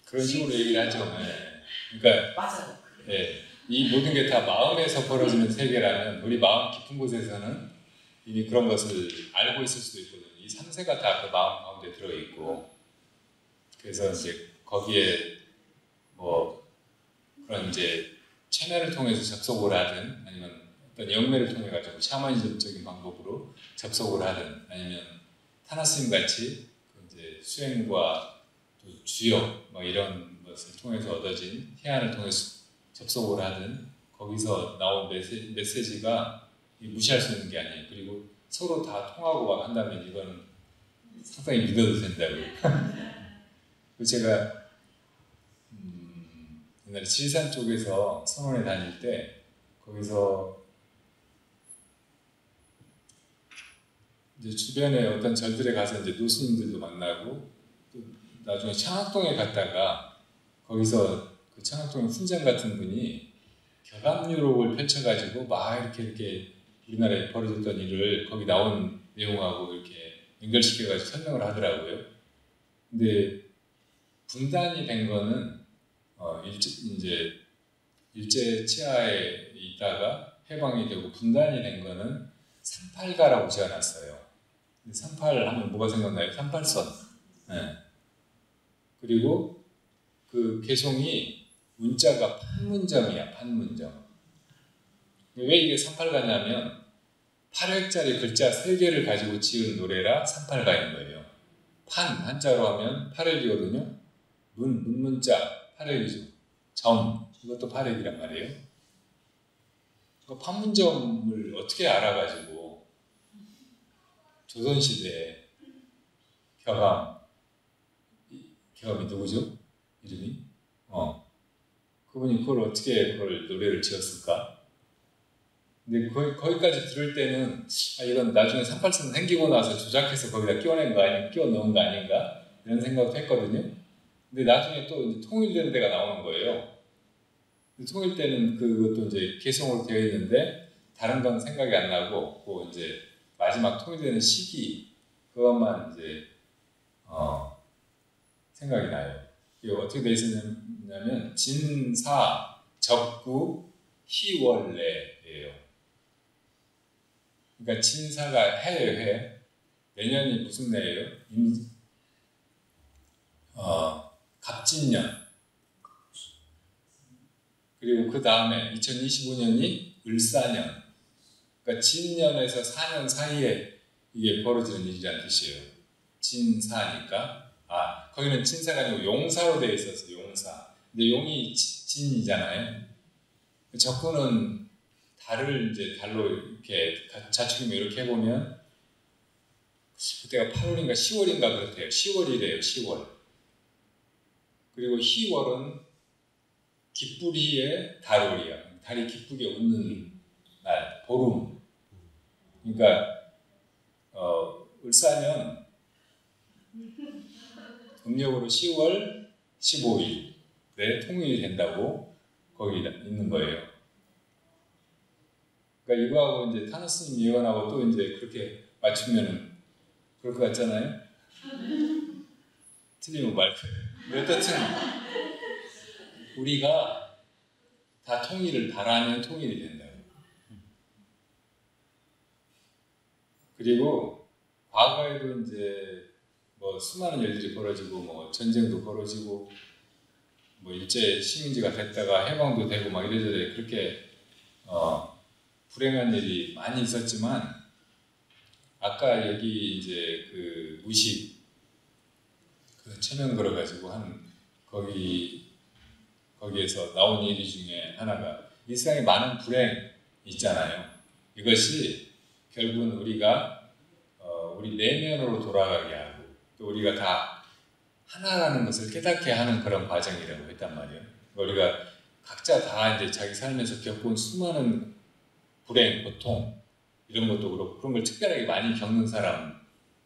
그런 식으로 얘기를 하죠. 네. 그러니까 맞아요. 네. 이 모든 게 다 마음에서 벌어지는 세계라면 우리 마음 깊은 곳에서는 이미 그런 것을 알고 있을 수도 있거든요. 이 3세가 다 그 마음 가운데 들어있고 그래서 이제 거기에 뭐 그런 이제 체면을 통해서 접속을 하든 아니면 어떤 영매를 통해 가지고 샤머니즘적인 방법으로 접속을 하든 아니면 타나스님 같이 이제 수행과 또 주역 뭐 이런 것을 통해서 얻어진 해안을 통해서 접속을 하든 거기서 나온 메시지가 무시할 수 있는 게 아니에요. 그리고 서로 다 통하고 막 한다면 이거는 상당히 믿어도 된다고요. 제가 옛날에 지리산 쪽에서 선원에 다닐 때 거기서 이제 주변에 어떤 절들에 가서 이제 노스님들도 만나고 또 나중에 창학동에 갔다가 거기서 그 창학동 훈장 같은 분이 격압유록을 펼쳐가지고 막 이렇게 우리나라에 벌어졌던 일을 거기 나온 내용하고 이렇게 연결시켜가지고 설명을 하더라고요. 근데 분단이 된 거는 일제 치하에 있다가 해방이 되고 분단이 된 거는 38가라고 지어놨어요. 38 하면 뭐가 생각나요? 38선. 네. 그리고 그 개송이 문자가 판문점이야, 판문점. 왜 이게 38가냐면 8획짜리 글자 3개를 가지고 지은 노래라 38가인 거예요. 한자로 하면 8획이거든요. 문자 8획이죠. 점, 이것도 8획이란 말이에요. 그 판문점을 어떻게 알아가지고 조선시대에 격암이 누구죠? 이름이? 그분이 그걸 노래를 지었을까? 근데 거기까지 들을 때는 이건 나중에 38선 생기고 나서 조작해서 거기다 끼워 넣은 거 아닌가? 이런 생각도 했거든요. 근데 나중에 또 이제 통일된 데가 나오는 거예요. 통일 때는 그것도 이제 개성으로 되어 있는데 다른 건 생각이 안 나고 이제 마지막 통일되는 시기 그것만 이제 생각이 나요. 이게 어떻게 되어 있었냐면 진사, 적구, 희월래예요. 그러니까 진사가 해예요, 해. 내년이 무슨 해예요? 갑진년. 그리고 그 다음에 2025년이 을사년. 그러니까 진년에서 4년 사이에 이게 벌어지는 일이라는 뜻이에요. 진사니까. 거기는 진사가 아니고 용사로 되어 있어서 용사. 근데 용이 진이잖아요. 적구는 달을 이제 달로 이렇게 자축이면 이렇게 해보면 그때가 8월인가 10월인가 그렇대요. 10월이래요. 10월. 그리고 희월은 기쁘리의 달월이야. 달이 기쁘게 웃는 날, 보름. 그러니까 을사년 음력으로 10월 15일에 통일이 된다고 거기 있는 거예요. 그러니까 이거하고 이제 타노스님 예언하고 또 이제 그렇게 맞추면은 그럴 것 같잖아요. 틀리면 말 거예요. 어쨌든 우리가 다 통일을 바라면 통일이 된다고. 그리고 과거에도 이제 뭐 수많은 일들이 벌어지고 뭐 전쟁도 벌어지고 뭐 일제 식민지가 됐다가 해방도 되고 막 이래저래 그렇게 불행한 일이 많이 있었지만 아까 여기 이제 그 무식 그 체면 걸어가지고 한 거기에서 나온 얘기 중에 하나가 이 세상에 많은 불행이 있잖아요. 이것이 결국은 우리가 우리 내면으로 돌아가게 하고 또 우리가 다 하나라는 것을 깨닫게 하는 그런 과정이라고 했단 말이에요. 우리가 각자 다 이제 자기 삶에서 겪은 수많은 불행, 고통 이런 것도 그렇고 그런 걸 특별하게 많이 겪는 사람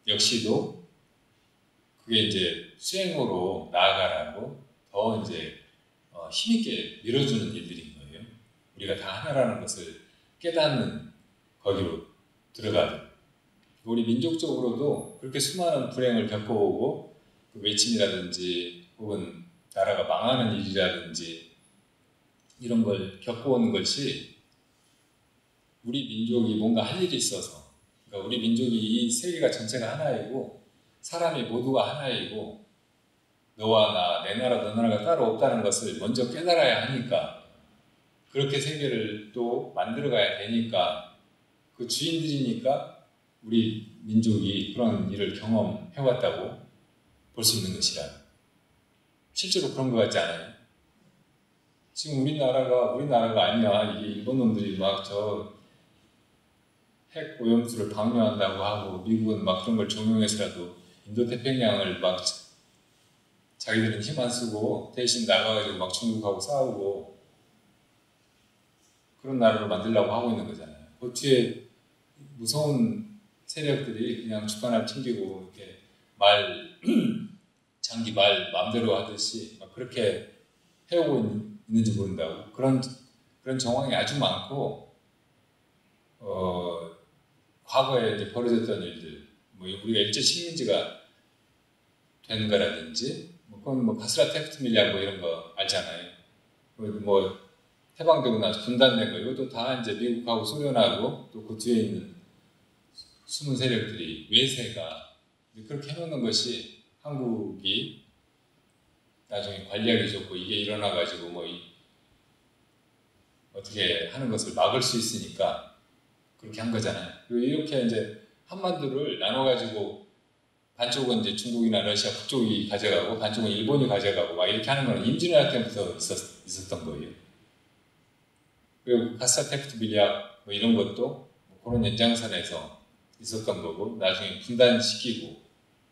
역시도 그게 이제 수행으로 나아가라고 더 이제 힘있게 밀어주는 일들인 거예요. 우리가 다 하나라는 것을 깨닫는 거기로 들어가는. 우리 민족적으로도 그렇게 수많은 불행을 겪어오고 그 외침이라든지 혹은 나라가 망하는 일이라든지 이런 걸 겪어온 것이 우리 민족이 뭔가 할 일이 있어서 그러니까 우리 민족이 이 세계가 전체가 하나이고 사람이 모두가 하나이고 너와 나, 내 나라, 너 나라가 따로 없다는 것을 먼저 깨달아야 하니까 그렇게 세계를 또 만들어가야 되니까 그 주인들이니까 우리 민족이 그런 일을 경험해왔다고 볼 수 있는 것이라 실제로 그런 것 같지 않아요? 지금 우리나라가 아니야. 이게 일본 놈들이 막 저 핵 오염수를 방류한다고 하고 미국은 막 그런 걸 종용해서라도 인도태평양을 막 자기들은 힘 안 쓰고 대신 나가가지고 막 중국하고 싸우고 그런 나라를 만들려고 하고 있는 거잖아요. 그 뒤에 무서운 세력들이 그냥 주관을 튕기고 이렇게 장기 말 마음대로 하듯이 막 그렇게 해오고 있는지 모른다고. 그런 정황이 아주 많고 과거에 이제 벌어졌던 일들, 뭐 우리가 일제 식민지가 된 거라든지, 그건 뭐 가스라 테프트 밀리아 뭐 이런 거 알잖아요. 뭐 해방되고 나서 분단된 거 이것도 다 이제 미국하고 소련하고 또 그 뒤에 있는 숨은 세력들이 외세가 그렇게 해놓는 것이 한국이 나중에 관리하기 좋고 이게 일어나가지고 뭐 어떻게 하는 것을 막을 수 있으니까 그렇게 한 거잖아요. 그리고 이렇게 이제 한반도를 나눠가지고 반쪽은 이제 중국이나 러시아 북쪽이 가져가고 반쪽은 일본이 가져가고 막 이렇게 하는 거는 임진왜란 때부터 있었던 거예요. 그리고 가스라 테프트 밀리아 뭐 이런 것도 그런 연장선에서 있었던 거고 나중에 분단시키고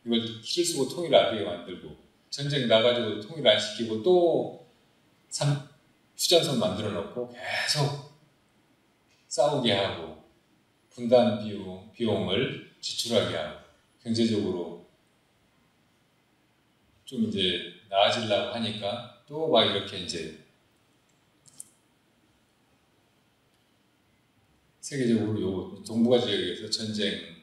이걸 실수고 통일 안 되게 만들고 전쟁 나가지고 통일 안 시키고 또 휴전선 만들어 놓고 계속 싸우게 하고 분단 비용을 지출하게 하고 경제적으로 좀 이제 나아지려고 하니까 또 막 이렇게 이제 세계적으로 요 동북아 지역에서 전쟁을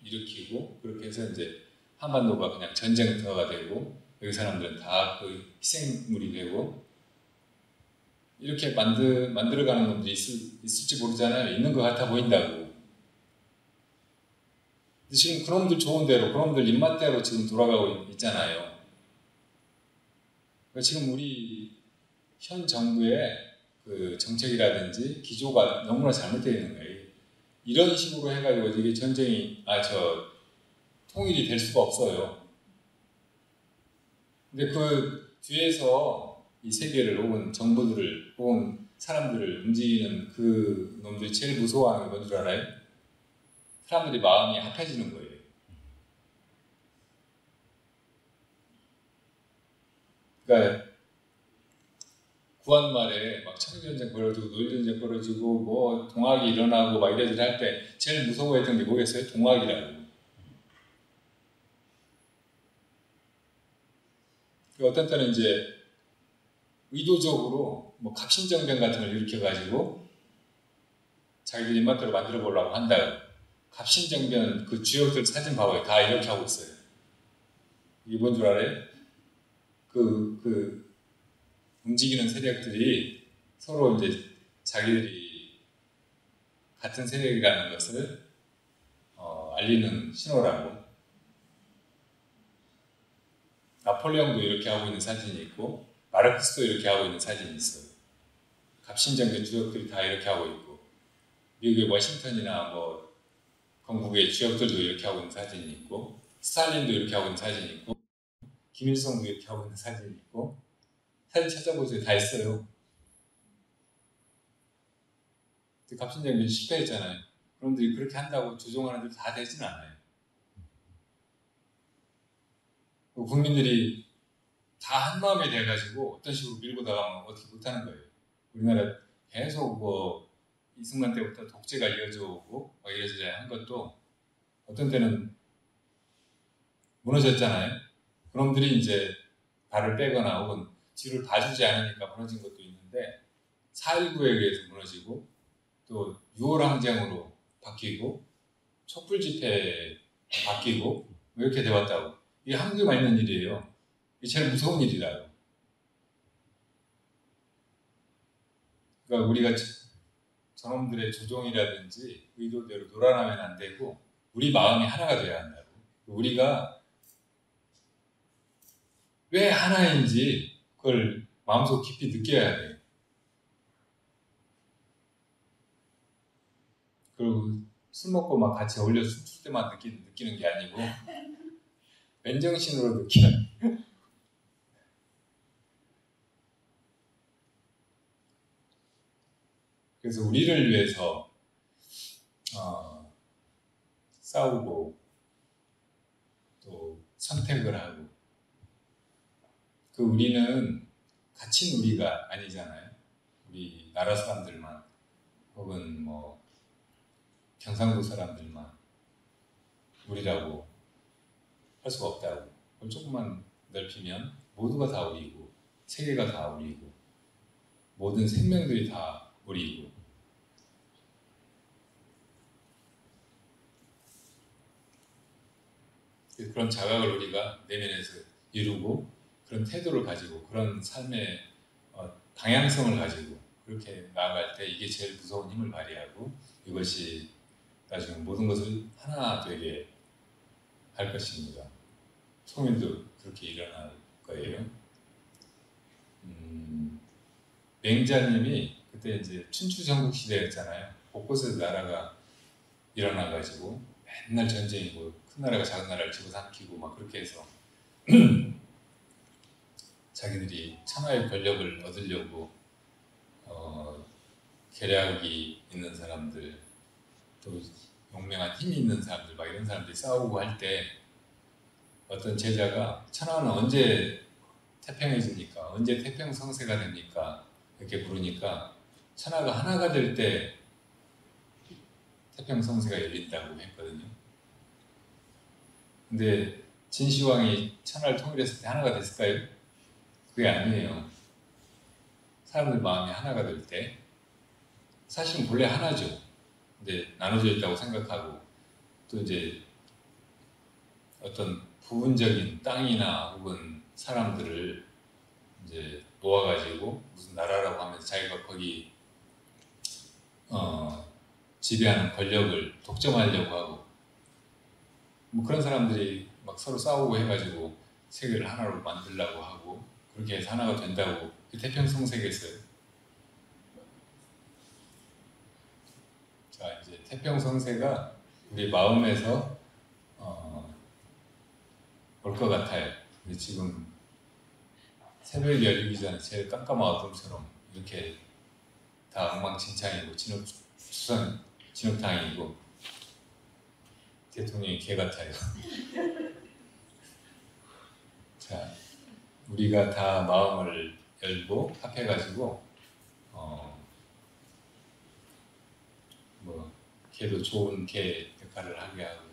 일으키고 그렇게 해서 이제 한반도가 그냥 전쟁터가 되고 여기 사람들은 다 그 희생물이 되고 이렇게 만들어가는 놈들이 있을지 모르잖아요. 있는 것 같아 보인다고. 근데 지금 그놈들 좋은 대로, 그놈들 입맛대로 지금 돌아가고 있잖아요. 그러니까 지금 우리 현 정부의 그 정책이라든지 기조가 너무나 잘못되어 있는 거예요. 이런 식으로 해가지고 이게 전쟁이, 통일이 될 수가 없어요. 근데 그 뒤에서 이 세계를 혹은 정부들을 혹은 사람들을 움직이는 그 놈들이 제일 무서워하는 게 뭔 줄 알아요? 사람들이 마음이 합해지는 거예요. 그러니까 구한말에 막 청일전쟁 벌어지고 노일전쟁 벌어지고 뭐 동학이 일어나고 막 이래저래 할 때 제일 무서워했던 게 뭐겠어요? 동학이라고. 어떤 때는 이제 의도적으로 뭐 갑신정변 같은 걸 일으켜가지고 자기들이 입맛대로 만들어 보려고 한다. 갑신정변 그 주역들 사진 봐봐요. 다 이렇게 하고 있어요. 이게 뭔 줄 알아요? 그 움직이는 세력들이 서로 이제 자기들이 같은 세력이라는 것을 알리는 신호라고. 나폴레옹도 이렇게 하고 있는 사진이 있고 마르크스도 이렇게 하고 있는 사진이 있어요. 갑신정변 주역들이 다 이렇게 하고 있고 미국의 워싱턴이나 뭐 건국의 주역들도 이렇게 하고 있는 사진이 있고 스탈린도 이렇게 하고 있는 사진이 있고 김일성도 이렇게 하고 있는 사진이 있고 사진 찾아보세요. 다 있어요. 갑신정변 실패했잖아요. 그런들이 그렇게 한다고 조종하는 데 다 되지는 않아요. 국민들이 다 한마음이 돼가지고 어떤 식으로 밀고 나가면 어떻게 못하는 거예요. 우리나라 계속 뭐 이승만 때부터 독재가 이어져 오고 이래저래 한 것도 어떤 때는 무너졌잖아요. 그놈들이 이제 발을 빼거나 혹은 뒤를 봐주지 않으니까 무너진 것도 있는데 4.19에 의해서 무너지고 또 6월 항쟁으로 바뀌고 촛불 집회에 바뀌고 이렇게 돼왔다고. 이게 한국에만 있는 일이에요. 이게 제일 무서운 일이라요. 그러니까 우리가 저놈들의 조종이라든지 의도대로 놀아나면 안 되고 우리 마음이 하나가 돼야 한다고. 우리가 왜 하나인지 그걸 마음속 깊이 느껴야 돼요. 그리고 술 먹고 막 같이 어울려 춤출 때만 느끼는 게 아니고 맨정신으로 느끼는. 그래서 우리를 위해서 싸우고 또 선택을 하고 그 우리는 갇힌 우리가 아니잖아요. 우리 나라 사람들만 혹은 뭐 경상도 사람들만 우리라고 할 수가 없다고. 그걸 조금만 넓히면 모두가 다 우리고 세계가 다 우리고 모든 생명들이 다 우리고 그런 자각을 우리가 내면에서 이루고 그런 태도를 가지고 그런 삶의 방향성을 가지고 그렇게 나아갈 때 이게 제일 무서운 힘을 발휘하고 이것이 나중에 모든 것을 하나 되게 할 것입니다. 통일도 그렇게 일어날 거예요. 맹자님이 그때 이제 춘추전국 시대였잖아요. 곳곳에서 나라가 일어나가지고 맨날 전쟁이고 큰 나라가 작은 나라를 집어삼키고 막 그렇게 해서 자기들이 천하의 권력을 얻으려고 계략이 있는 사람들 또 용맹한 힘이 있는 사람들 막 이런 사람들이 싸우고 할 때 어떤 제자가 천하는 언제 태평해집니까? 언제 태평성세가 됩니까? 이렇게 물으니까 천하가 하나가 될 때 태평성세가 열린다고 했거든요. 근데 진시황이 천하를 통일했을 때 하나가 됐을까요? 그게 아니에요. 사람들 마음이 하나가 될 때 사실은 본래 하나죠. 근데 나눠져 있다고 생각하고 또 이제 어떤 부분적인 땅이나 혹은 사람들을 이제 모아가지고 무슨 나라라고 하면서 자기가 거기 지배하는 권력을 독점하려고 하고 뭐 그런 사람들이 막 서로 싸우고 해가지고 세계를 하나로 만들려고 하고 그렇게 해서 하나가 된다고 태평성 세계에서요. 자, 이제 태평성세가 우리 마음에서 올 것 같아요. 근데 지금 새벽이 열리기 전에 제일 깜깜한 어둠처럼 이렇게 다 엉망진창이고 진흙탕이고 대통령이 개 같아요. 자, 우리가 다 마음을 열고 합해가지고 뭐 개도 좋은 개 역할을 하게 하고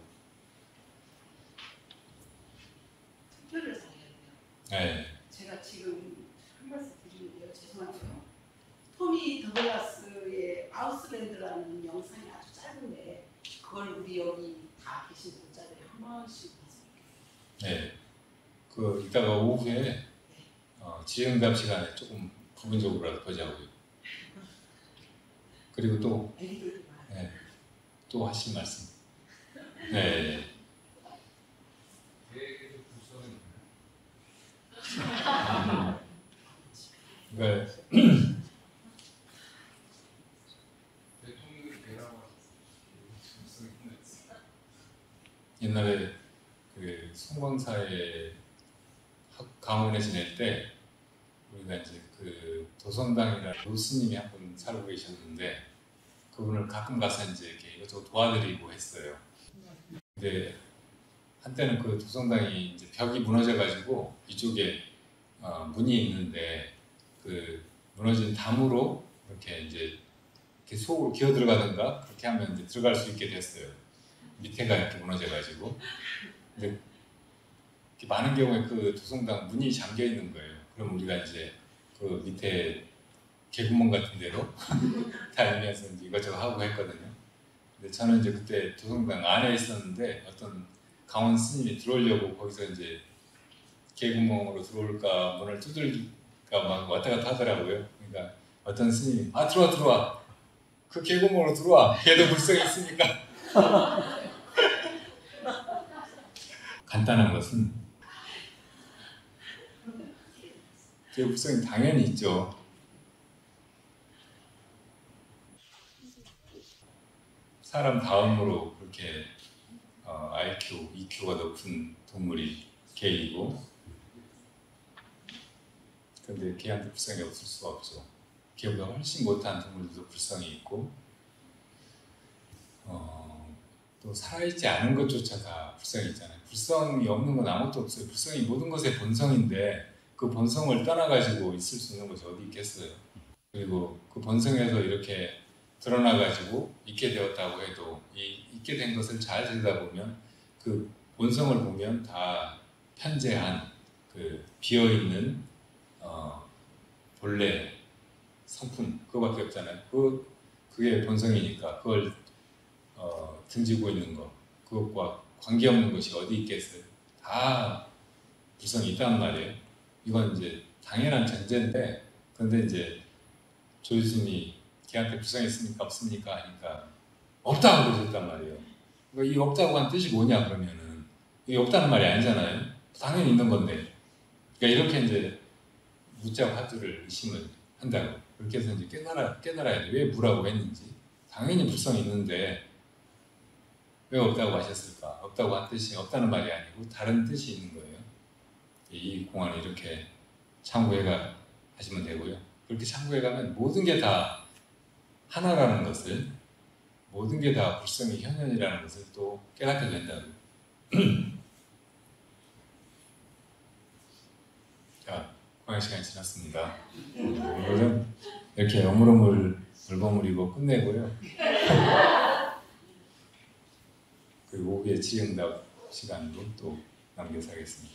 투표를 잘해야 돼요. 네. 제가 지금 한 말씀 드리는데요. 죄송한데요. 토미 더글라스의 아우스랜드라는 영상이 아주 짧은데 그걸 우리 여기 다 계신 분자들이 한 번씩 봤어요. 네. 그 이따가 오후에 질의응답 시간에 조금 부분적으로라도 보자고요. 그리고 또 애기들도 많아요. 네, 또 하실 말씀. 네. 그러니까 옛날에 그 송광사에 강원에 지낼 때 우리가 이제 그 도성당이라는 교수님이 한 분 살고 계셨는데 그분을 가끔 가서 이제 이렇게 이것저것 도와드리고 했어요. 근데 한때는 그 도성당이 이제 벽이 무너져가지고 이쪽에 문이 있는데 그 무너진 담으로 이렇게 이제 이렇게 속으로 기어 들어가든가 그렇게 하면 이제 들어갈 수 있게 됐어요. 밑에가 이렇게 무너져가지고. 근데 많은 경우에 그 도성당 문이 잠겨 있는 거예요. 그럼 우리가 이제 그 밑에 개구멍 같은 데로 다니면서 이제 이것저것 하고 했거든요. 근데 저는 이제 그때 도성당 안에 있었는데 어떤 강원 스님이 들어오려고 거기서 이제 개구멍으로 들어올까 문을 두들까 막 왔다 갔다 하더라고요. 그러니까 어떤 스님이 들어와 그 개구멍으로 들어와 걔도 불성이 있으니까. 간단한 것은 제 불성이 당연히 있죠. 사람 다음으로 그렇게 IQ, EQ가 높은 동물이 개이고 근데 개한테 불성이 없을 수가 없죠. 개보다 훨씬 못한 동물들도 불성이 있고 또 살아있지 않은 것조차 다 불성이 있잖아요. 불성이 없는 건 아무것도 없어요. 불성이 모든 것의 본성인데 그 본성을 떠나가지고 있을 수 있는 것이 어디 있겠어요. 그리고 그 본성에서 이렇게 드러나가지고 있게 되었다고 해도 이 있게 된 것을 잘 들여다보면 그 본성을 보면 다 편재한 그 비어있는 본래 성품 그거밖에 없잖아요. 그게 본성이니까 그걸 등지고 있는 것 그것과 관계없는 것이 어디 있겠어요. 다 불성이 있단 말이에요. 이건 이제 당연한 전제인데 그런데 이제 조 교수님이 걔한테 불성이 있습니까 없습니까 하니까 없다고 그러셨단 말이에요. 그러니까 이 없다고 한 뜻이 뭐냐 그러면은 이게 없다는 말이 아니잖아요. 당연히 있는 건데. 그러니까 이렇게 이제 무자 화두를 의심을 한다고. 그렇게 해서 이제 깨달아야 돼. 왜 무라고 했는지. 당연히 불성이 있는데 왜 없다고 하셨을까? 없다고 한 뜻이 없다는 말이 아니고 다른 뜻이 있는 거예요. 이 공안을 이렇게 참고해 하시면 되고요. 그렇게 참고해 가면 모든 게 다 하나라는 것을 모든 게 다 불성이 현현이라는 것을 또 깨닫게 된다고요. 자, 공양 시간이 지났습니다. 오늘은 이렇게 어물어물 물버무리고 끝내고요. 그리고 오후에 질의응답 시간도 또 남겨서 하겠습니다.